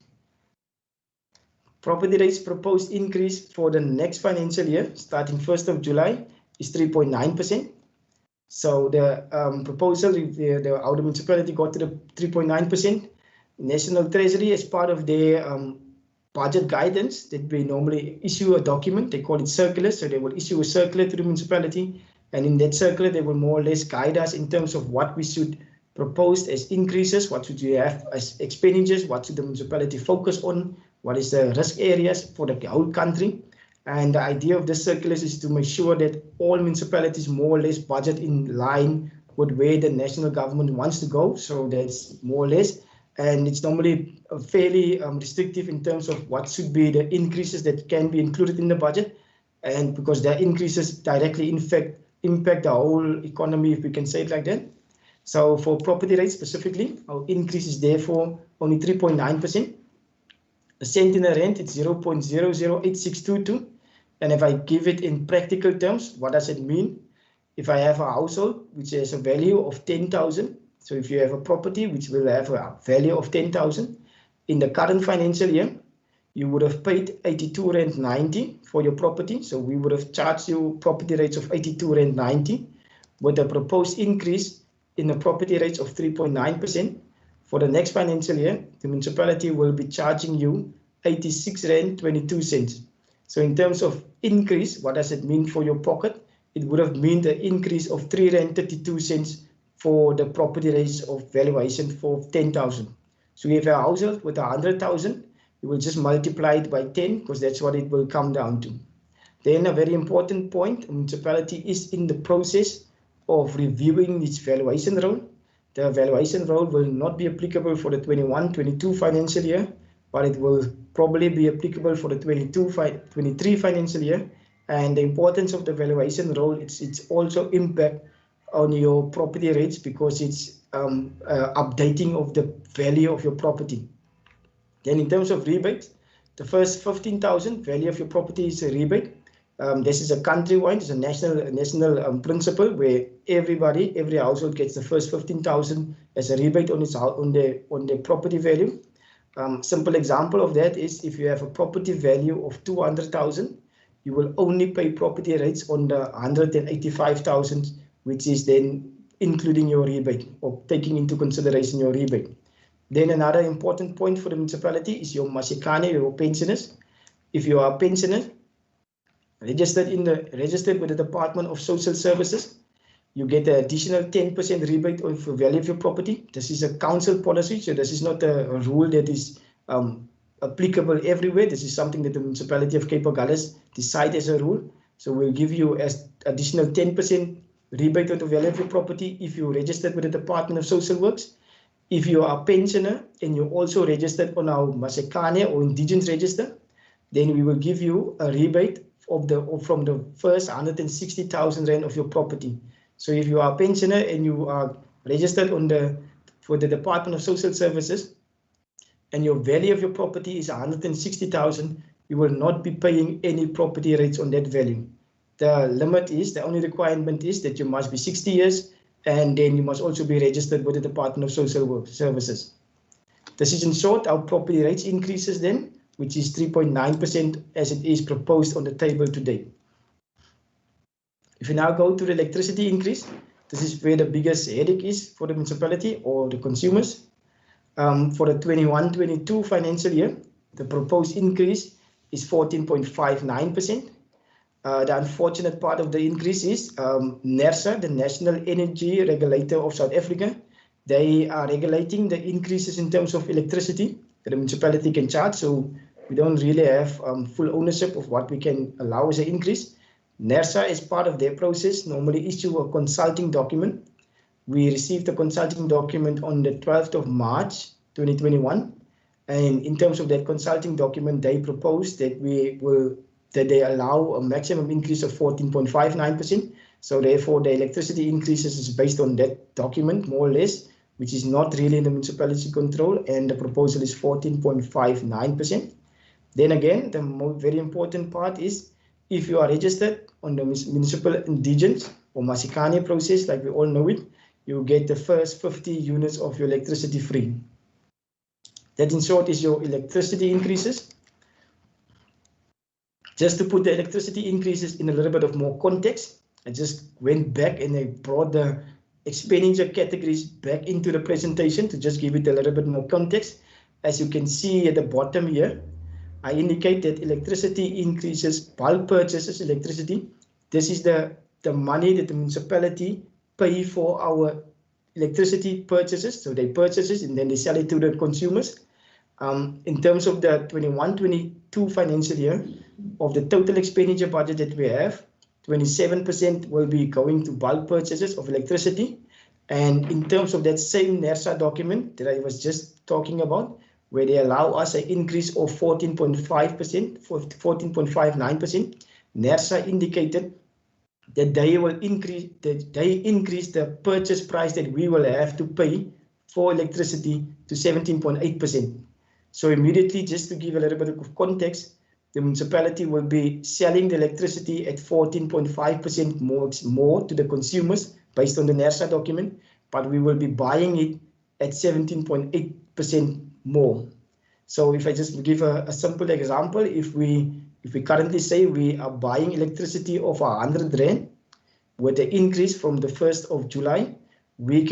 Property rates proposed increase for the next financial year, starting 1st of July, is 3.9%. So the proposal, how the municipality got to the 3.9%, National Treasury, as part of their budget guidance, that we normally issue a document, they call it circular, so they will issue a circular to the municipality, and in that circular they will more or less guide us in terms of what we should propose as increases, what should we have as expenditures, what should the municipality focus on, what is the risk areas for the whole country. And the idea of this circular is to make sure that all municipalities more or less budget in line with where the national government wants to go, so that's more or less. And it's normally fairly restrictive in terms of what should be the increases that can be included in the budget, and because the increases directly impact the whole economy, if we can say it like that. So for property rates specifically, our increase is therefore only 3.9%. A cent in a rent, it's 0.008622. And if I give it in practical terms, what does it mean? If I have a household which has a value of 10,000, so if you have a property which will have a value of 10,000, in the current financial year, you would have paid 82 Rand 90 for your property. So we would have charged you property rates of 82 Rand 90 with a proposed increase in the property rates of 3.9%. For the next financial year, the municipality will be charging you 86 rand 22 cents. So in terms of increase, what does it mean for your pocket? It would have meant an increase of 3 rand 32 cents for the property rates of valuation for 10,000. So if a household with 100,000, you will just multiply it by 10 because that's what it will come down to. Then a very important point, the municipality is in the process of reviewing its valuation role. The valuation role will not be applicable for the 21-22 financial year, but it will probably be applicable for the 22-23 financial year. And the importance of the valuation role, it's also impact on your property rates because it's updating of the value of your property. Then in terms of rebates, the first 15,000 value of your property is a rebate. This is a countrywide, it's a national principle where every household gets the first 15,000 as a rebate on their property value. Simple example of that is if you have a property value of 200,000, you will only pay property rates on the 185,000, which is then including your rebate or taking into consideration your rebate. Then another important point for the municipality is your masikane, your pensioners. If you are a pensioner, registered with the Department of Social Services, you get an additional 10% rebate of the value of your property. This is a council policy, so this is not a rule that is applicable everywhere. This is something that the municipality of Cape Agulhas decide as a rule. So we'll give you as additional 10% rebate of the value of your property if you're registered with the Department of Social Works. If you are a pensioner and you're also registered on our Masekane or Indigenous register, then we will give you a rebate from the first 160,000 rand of your property. So if you are a pensioner and you are registered for the Department of Social Services and your value of your property is 160,000, you will not be paying any property rates on that value. The only requirement is that you must be 60 years and then you must also be registered with the Department of Social Services. This is in short our property rates increases then, which is 3.9% as it is proposed on the table today. If you now go to the electricity increase, this is where the biggest headache is for the municipality or the consumers. For the 21-22 financial year, the proposed increase is 14.59%. The unfortunate part of the increase is NERSA, the National Energy Regulator of South Africa. They are regulating the increases in terms of electricity that the municipality can charge. So we don't really have full ownership of what we can allow as an increase. NERSA, as part of their process, normally issue a consulting document. We received a consulting document on the 12th of March 2021. And in terms of that consulting document, they proposed that they allow a maximum increase of 14.59%. So therefore, the electricity increases is based on that document, more or less, which is not really in the municipality control, and the proposal is 14.59%. Then again, the very important part is if you are registered on the municipal indigent or Masikane process, like we all know it, you get the first 50 units of your electricity free. That in short is your electricity increases. Just to put the electricity increases in a little bit of more context, I just went back and I brought the expenditure categories back into the presentation to just give it a little bit more context. As you can see at the bottom here, I indicate that electricity increases, bulk purchases electricity. This is the money that the municipality pay for our electricity purchases. So they purchase it and then they sell it to the consumers. In terms of the 21-22 financial year, of the total expenditure budget that we have, 27% will be going to bulk purchases of electricity. And in terms of that same NERSA document that I was just talking about, where they allow us an increase of 14.5%, 14.59%, NERSA indicated that they will increase the purchase price that we will have to pay for electricity to 17.8%. So immediately, just to give a little bit of context, the municipality will be selling the electricity at 14.5% more to the consumers based on the NERSA document, but we will be buying it at 17.8% more. So if I just give a simple example, if we currently say we are buying electricity of 100 rand, with the increase from the 1st of July, we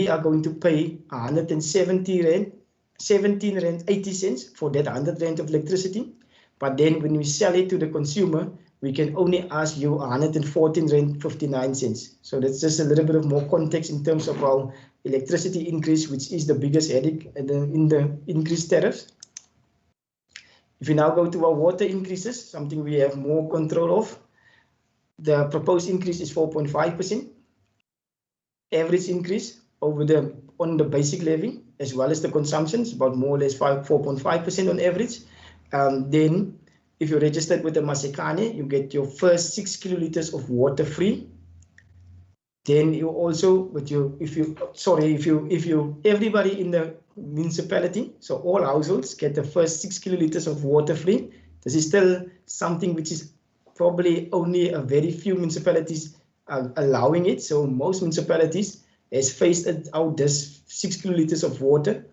are going to pay 170 rand 17 rand 80 cents for that 100 rand of electricity. But then when we sell it to the consumer, we can only ask you 114 rand 59 cents. So that's just a little bit of more context in terms of our electricity increase, which is the biggest headache in the increased tariffs. If we now go to our water increases, something we have more control of, the proposed increase is 4.5%. Average increase on the basic levy, as well as the consumption, is about more or less 4.5% on average. Then, if you're registered with the Masekane, you get your first 6 kiloliters of water free. Then you also, everybody in the municipality, so all households get the first 6 kiloliters of water free. This is still something which is probably only a very few municipalities are allowing it. So most municipalities has phased out this 6 kiloliters of water.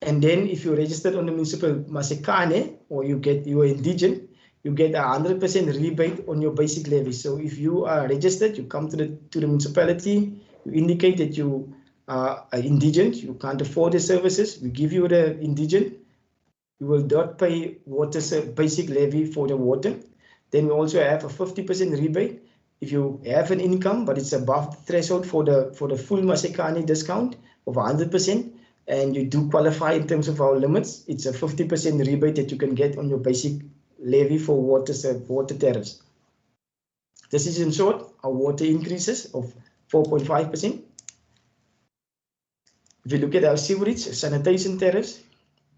And then if you're registered on the municipal Masekane, or you are indigent, you get 100% rebate on your basic levy. So if you are registered, you come to the municipality, you indicate that you are indigent, you can't afford the services, we give you the indigent, you will not pay water basic levy for the water. Then we also have a 50% rebate if you have an income, but it's above the threshold for the full Masekane discount of 100%, and you do qualify in terms of our limits. It's a 50% rebate that you can get on your basic levy for water tariffs. This is in short our water increases of 4.5%. If you look at our sewerage sanitation tariffs,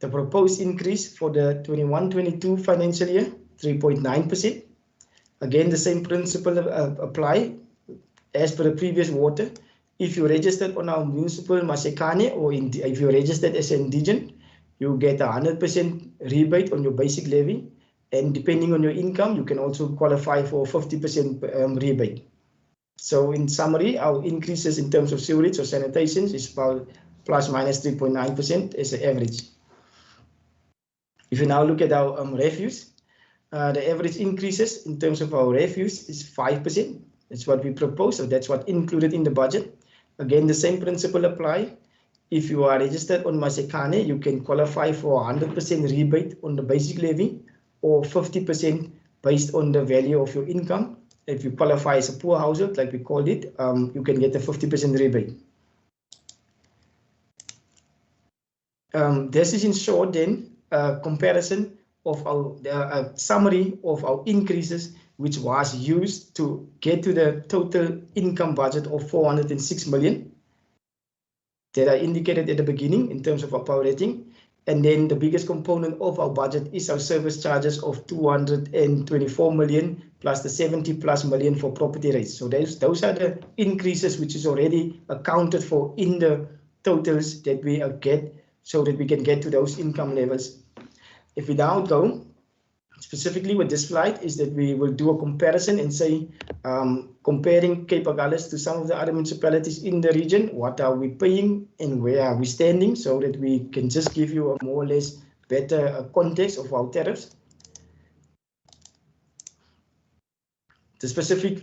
the proposed increase for the 21-22 financial year, 3.9%. Again, the same principle apply as per the previous water. If you're registered on our municipal Masekane, or if you're registered as an indigent, you get 100% rebate on your basic levy. And depending on your income, you can also qualify for 50% rebate. So in summary, our increases in terms of sewerage or sanitation is about plus minus 3.9% as an average. If you now look at our refuse, the average increases in terms of our refuse is 5%. That's what we propose, so that's what included in the budget. Again, the same principle apply. If you are registered on Masekane, you can qualify for 100% rebate on the basic levy, or 50% based on the value of your income. If you qualify as a poor household, like we called it, you can get a 50% rebate. This is in short then a comparison of our summary of our increases, which was used to get to the total income budget of 406 million that I indicated at the beginning in terms of our power rating. And then the biggest component of our budget is our service charges of 224 million plus the 70+ million for property rates. So those are the increases which is already accounted for in the totals that we get, so that we can get to those income levels. If we now go specifically with this slide, is that we will do a comparison and say, comparing Cape Agulhas to some of the other municipalities in the region, what are we paying and where are we standing, so that we can just give you a more or less better context of our tariffs. The specific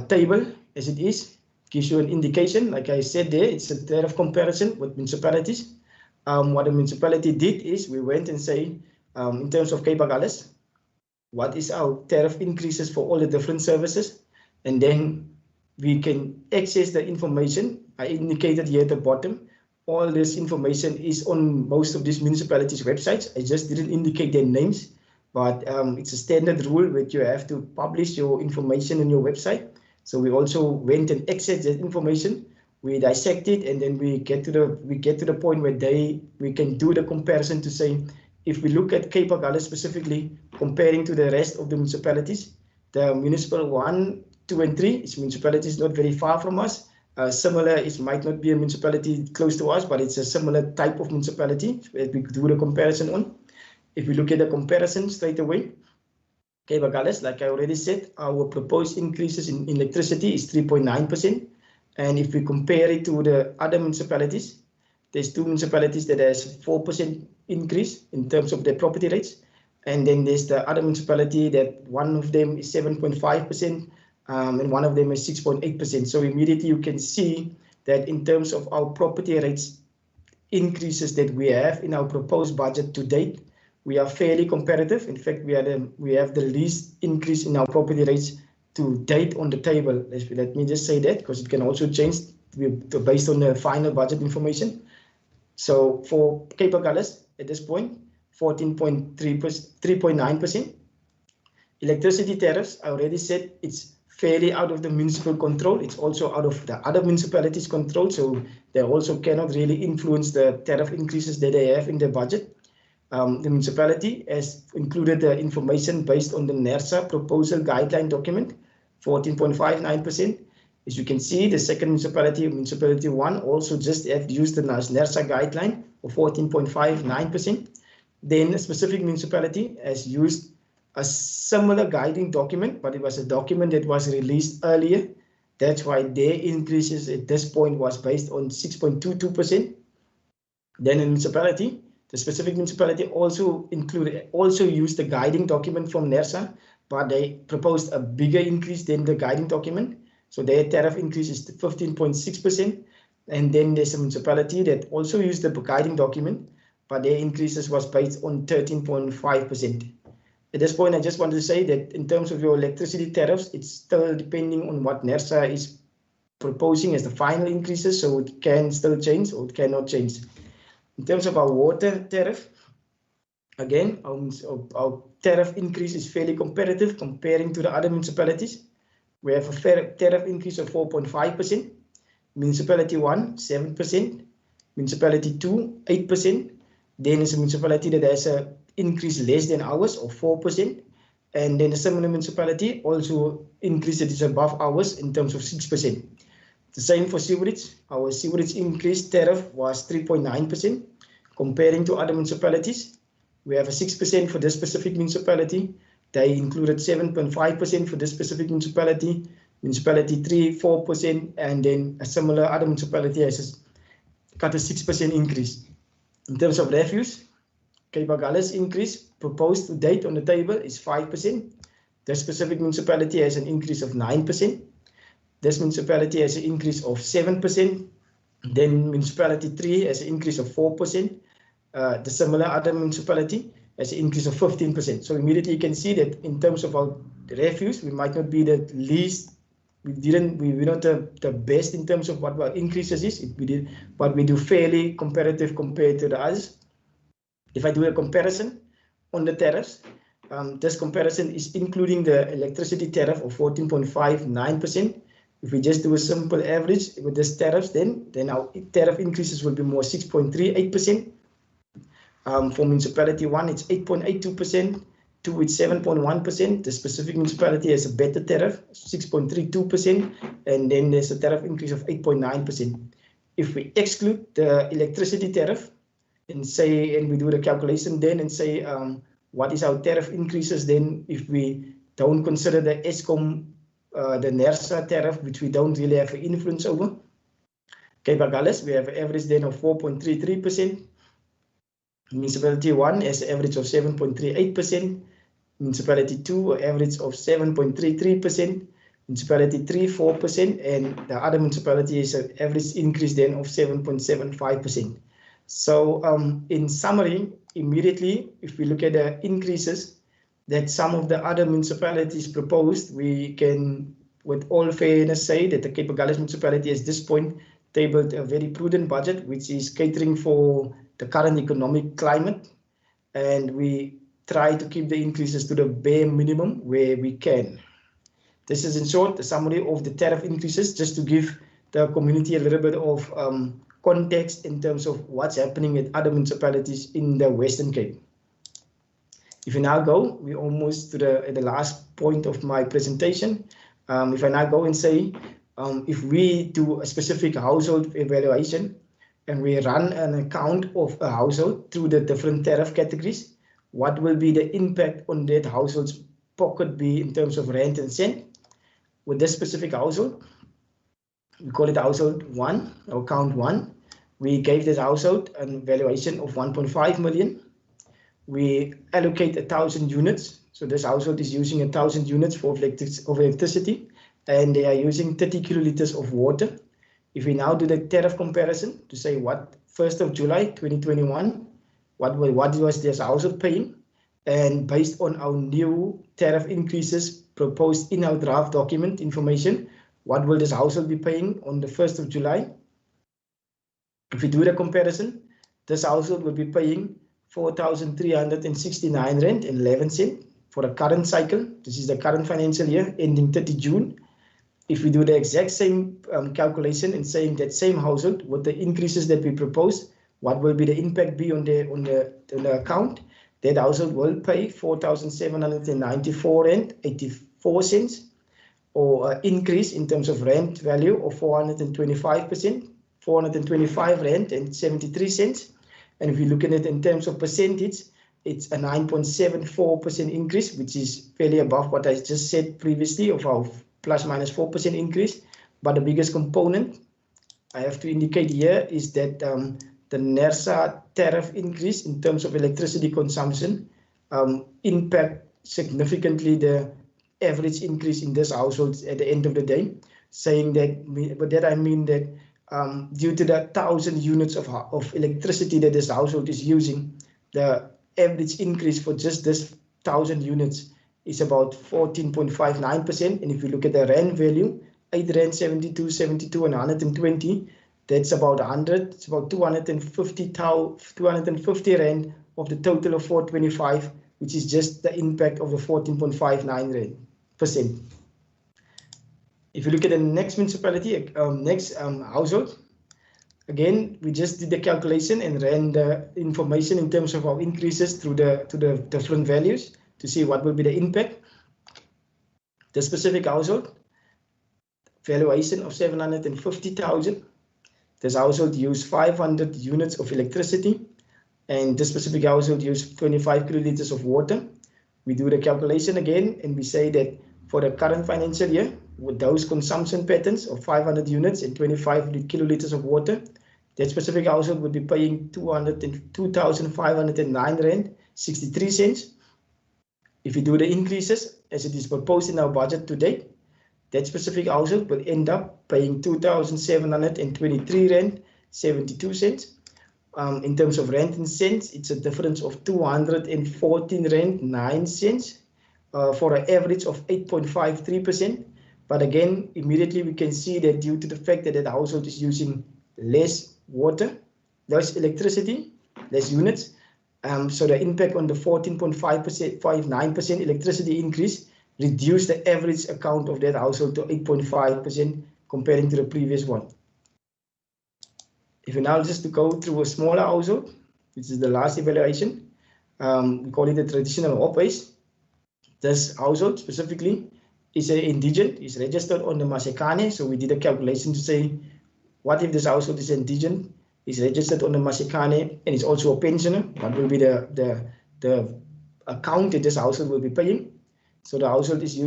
table as it is gives you an indication. Like I said there, it's a tariff comparison with municipalities. What the municipality did is we went and say, in terms of Cape Agulhas, what is our tariff increases for all the different services, and then we can access the information. I indicated here at the bottom, all this information is on most of these municipalities' websites. I just didn't indicate their names, but it's a standard rule that you have to publish your information on your website. So we also went and accessed that information. We dissect it, and then we get to the point where we can do the comparison to say, if we look at Cape Agulhas specifically, comparing to the rest of the municipalities, the municipal 1, 2, and 3 is municipalities not very far from us. Similar, it might not be a municipality close to us, but it's a similar type of municipality that we do the comparison on. If we look at the comparison straight away, Cape Agulhas, like I already said, our proposed increases in electricity is 3.9%. And if we compare it to the other municipalities, there's 2 municipalities that has 4% increase in terms of their property rates. And then there's the other municipality that one of them is 7.5%, and one of them is 6.8%. So immediately you can see that in terms of our property rates increases that we have in our proposed budget to date, we are fairly competitive. In fact, we have the least increase in our property rates to date on the table. Let me just say that, because it can also change based on the final budget information. So for Cape Agulhas at this point, 3.9%. Electricity tariffs, I already said, it's fairly out of the municipal control. It's also out of the other municipalities' control, so they also cannot really influence the tariff increases that they have in their budget. The municipality has included the information based on the NERSA proposal guideline document, 14.59%. As you can see, the second municipality, Municipality 1, also just have used the NERSA guideline of 14.59%. Then a specific municipality has used a similar guiding document, but it was a document that was released earlier. That's why their increases at this point was based on 6.22%. Then a municipality, the specific municipality also used the guiding document from NERSA, but they proposed a bigger increase than the guiding document. So their tariff increase is 15.6%. And then there's a municipality that also used the guiding document, but their increases was based on 13.5%. At this point, I just wanted to say that in terms of your electricity tariffs, it's still depending on what NERSA is proposing as the final increases, so it can still change or it cannot change. In terms of our water tariff, again, our tariff increase is fairly competitive comparing to the other municipalities. We have a fair tariff increase of 4.5%, Municipality 1, 7%, Municipality 2, 8%. Then there's a municipality that has an increase less than ours of 4%. And then a similar municipality also increased it is above ours in terms of 6%. The same for sewerage. Our sewerage increase tariff was 3.9%. Comparing to other municipalities, we have a 6% for this specific municipality. They included 7.5% for this specific municipality. Municipality 3, 4%, and then a similar other municipality has got a 6% increase. In terms of refuse, Cape Agulhas increase proposed to date on the table is 5%. This specific municipality has an increase of 9%. This municipality has an increase of 7%. Then municipality 3 has an increase of 4%. The similar other municipality has an increase of 15%. So immediately you can see that in terms of our refuse, we might not be the least. We're not the best in terms of what our increases is. But we do fairly competitive compared to the others. If I do a comparison on the tariffs, this comparison is including the electricity tariff of 14.59%. If we just do a simple average with this tariffs, then our tariff increases will be more 6.38%. For municipality 1, it's 8.82%. 2, it's 7.1%. The specific municipality has a better tariff, 6.32%. And then there's a tariff increase of 8.9%. If we exclude the electricity tariff and we do the calculation then and say what is our tariff increases then if we don't consider the ESCOM, the NERSA tariff, which we don't really have influence over. Cape Agulhas, we have an average then of 4.33%. Municipality 1 has an average of 7.38%. Municipality 2, average of 7.33%. Municipality 3, 4%. And the other municipality is an average increase then of 7.75%. So in summary, immediately, if we look at the increases that some of the other municipalities proposed, we can, with all fairness, say that the Cape Agulhas municipality at this point tabled a very prudent budget, which is catering for the current economic climate. And we try to keep the increases to the bare minimum where we can. This is in short the summary of the tariff increases, just to give the community a little bit of context in terms of what's happening at other municipalities in the Western Cape. If you now go, we're almost to the last point of my presentation. If I now go and say, if we do a specific household evaluation and we run an account of a household through the different tariff categories, what will be the impact on that household's pocket be in terms of rand and cent? With this specific household, we call it household 1 or account 1. We gave this household an valuation of 1.5 million. We allocate 1,000 units. So this household is using 1,000 units of electricity, and they are using 30 kiloliters of water. If we now do the tariff comparison to say what 1st of July 2021, what was this household paying, and based on our new tariff increases proposed in our draft document information, what will this household be paying on the 1st of July? If we do the comparison, this household will be paying 4,369 rand and 11 cents for the current cycle. This is the current financial year ending 30 June. If we do the exact same calculation and saying that same household with the increases that we propose, what will be the impact be on the account? That household will pay 4,794 rand 84 cents, or an increase in terms of rent value of 425%, 425 rand and 73 cents. And if you look at it in terms of percentage, it's a 9.74% increase, which is fairly above what I just said previously of our plus minus 4% increase. But the biggest component I have to indicate here is that the NERSA tariff increase in terms of electricity consumption impact significantly the average increase in this household at the end of the day, saying that, but that I mean that due to the 1,000 units of electricity that this household is using, the average increase for just this 1,000 units is about 14.59%. And if you look at the rand value, 8 rand 72, 72 and 120, that's about 100. It's about 250 rand of the total of 425, which is just the impact of the 14.59%. If you look at the next municipality, next household, again, we just did the calculation and ran the information in terms of our increases through the different values to see what will be the impact. The specific household, valuation of 750,000. This household used 500 units of electricity, and this specific household used 25 kiloliters of water. We do the calculation again, and we say that for the current financial year, with those consumption patterns of 500 units and 25 kiloliters of water, that specific household would be paying 2,509 rand 63 cents. If we do the increases as it is proposed in our budget to date, that specific household will end up paying 2,723 rand 72 cents. In terms of rand and cents, it's a difference of 214 rand 9 cents for an average of 8.53%. But again, immediately we can see that due to the fact that the household is using less water, less electricity, less units, so the impact on the 14.59% electricity increase reduced the average account of that household to 8.5% comparing to the previous one. If we now just to go through a smaller household, which is the last evaluation, we call it the traditional hop-base. This household specifically is an indigent, is registered on the Masekane. So we did a calculation to say, what if this household is indigent, is registered on the Masekane, and is also a pensioner? What will be the account that this household will be paying? So the household is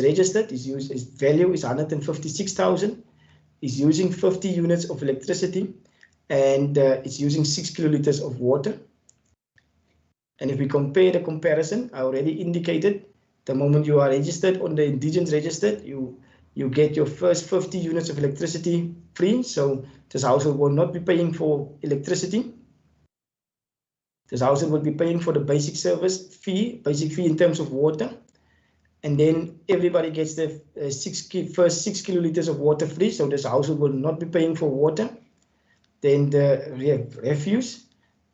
registered, its value is 156,000, is using 50 units of electricity, and it's using 6 kiloliters of water. And if we compare the comparison, I already indicated, the moment you are registered on the indigent registered, you get your first 50 units of electricity free. So this household will not be paying for electricity. This household will be paying for the basic service fee, basic fee in terms of water. And then everybody gets the first 6 kiloliters of water free. So this household will not be paying for water. Then the refuse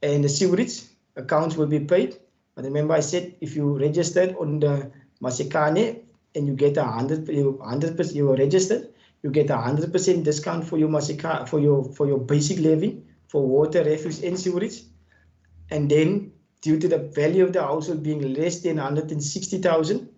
and the sewerage accounts will be paid. But remember I said, if you registered on the Masekane and you get 100%, you are registered, you get 100% discount for your Masekane, for your basic levy for water, refuse and sewerage. And then due to the value of the household being less than 160,000,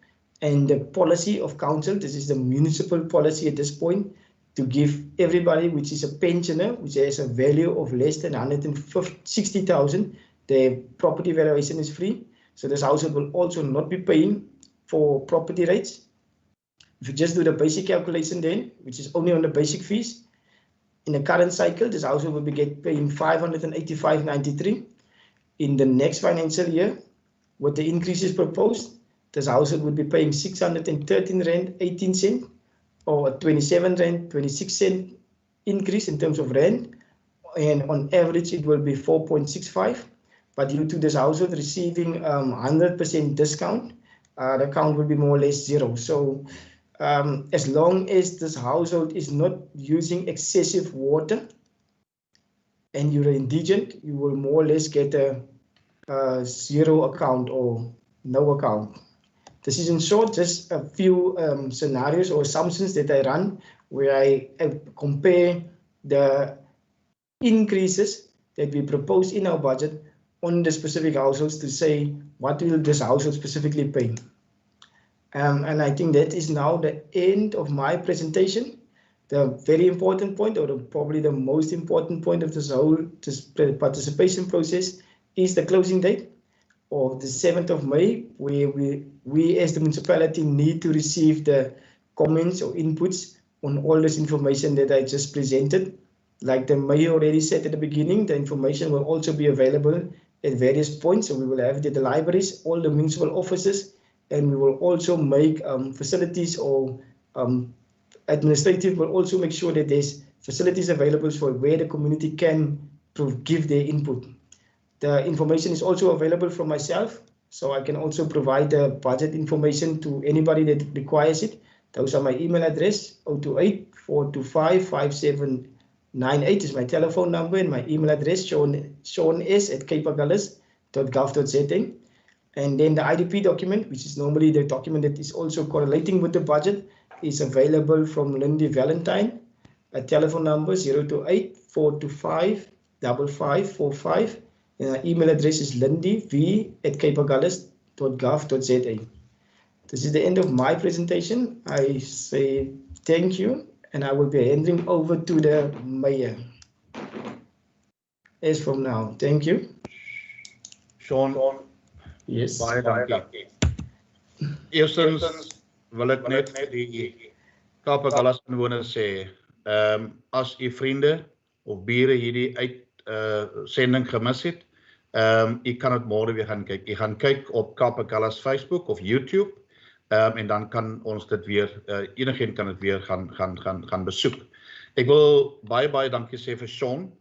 and the policy of council, this is the municipal policy at this point, to give everybody which is a pensioner, which has a value of less than 160,000, the property valuation is free. So this household will also not be paying for property rates. If you just do the basic calculation then, which is only on the basic fees, in the current cycle, this household will be paying 585.93. In the next financial year, with the increases proposed, this household would be paying 613 rand 18 cent, or 27 rand 26 cent increase in terms of rent, and on average it will be 4.65. But due to this household receiving 100% discount, the account will be more or less zero. So as long as this household is not using excessive water and you're indigent, you will more or less get a zero account or no account. This is in short just a few scenarios or assumptions that I run where I compare the increases that we propose in our budget on the specific households to say what will this household specifically pay. And I think that is now the end of my presentation. The very important point, or probably the most important point of this whole participation process, is the closing date of the 7th of May, where we as the municipality need to receive the comments or inputs on all this information that I just presented. Like the mayor already said at the beginning, the information will also be available at various points. So we will have it at the libraries, all the municipal offices, and we will also make facilities or administrative will also make sure that there's facilities available for where the community can give their input. The information is also available from myself, so I can also provide the budget information to anybody that requires it. Those are my email address, 028-425-5798 is my telephone number, and my email address, sean.s@capeagulhas.gov.za. And then the IDP document, which is normally the document that is also correlating with the budget, is available from Lindy Valentine. A telephone number 028-425-5545. And our email address is lindyv@capeagulhas.gov.za. This is the end of my presentation. I say thank you, and I will be handing over to the mayor. As from now, thank you. Sean. Yes. Baie dankie. Eerstens wil ek net vir die Capeagulhas inwoners sê, as u vriende of bure hierdie uitsending gemis het, u kan dit môre weer gaan kyk. U gaan kyk op Capeagulhas Facebook of YouTube, en dan kan ons dit weer, enigeen kan dit weer gaan besoek. Ek wil baie dankie sê vir Sean,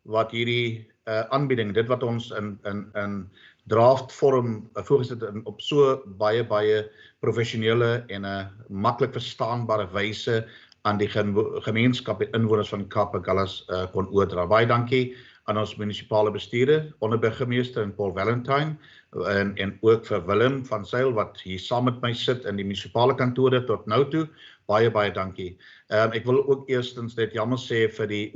wat hierdie aanbieding, dit wat ons in draft vorm voorgesit op so baie professionele en 'n maklik verstaanbare wyse aan die gemeenskap en inwoners van Capeagulhas kon oordra. Baie dankie aan ons munisipale bestuurder, onderburgemeester en Paul Valentine, en ook vir Willem van Zyl wat hier saam met my sit in die munisipale kantore tot nou toe. Baie dankie. Ek wil ook eerstens net jammer sê vir die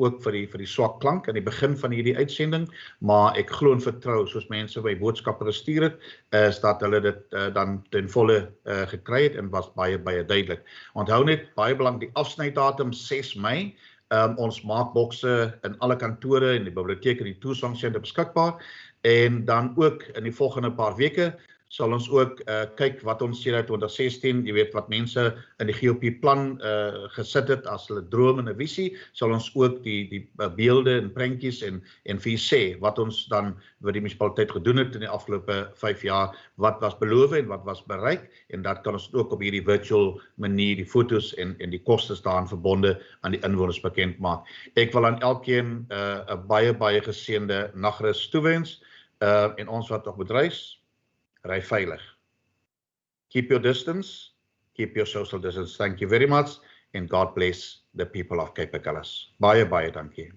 swak klank aan die begin van hierdie uitsending, maar ek glo en vertrou, soos mense by boodskappe gestuur het, is dat hulle dit dan ten volle gekry het en was baie duidelik. Onthou net, baie belangrik, die afsnydatum 6 Mei, ons maakbokse in alle kantore en die biblioteek en die toesangsentre beskikbaar, en dan ook in die volgende paar weke sal ons ook kyk wat ons sê uit 2016, jy weet wat mense in die GOP plan gesit het as hulle droom en 'n visie, sal ons ook die beelde en prentjies en vir u sê wat ons dan wat die munisipaliteit gedoen het in die afgelope 5 jaar, wat was beloof en wat was bereik, en dat kan ons ook op hierdie virtual manier die fotos en die kostes daaraan verbonde aan die inwoners bekend maak. Ek wil aan elkeen 'n baie geseënde nagrus toewens, en ons wat nog bedryf, ry veilig. Keep your distance, keep your social distance. Thank you very much, and God bless the people of Capeagulhas. Baie dankie.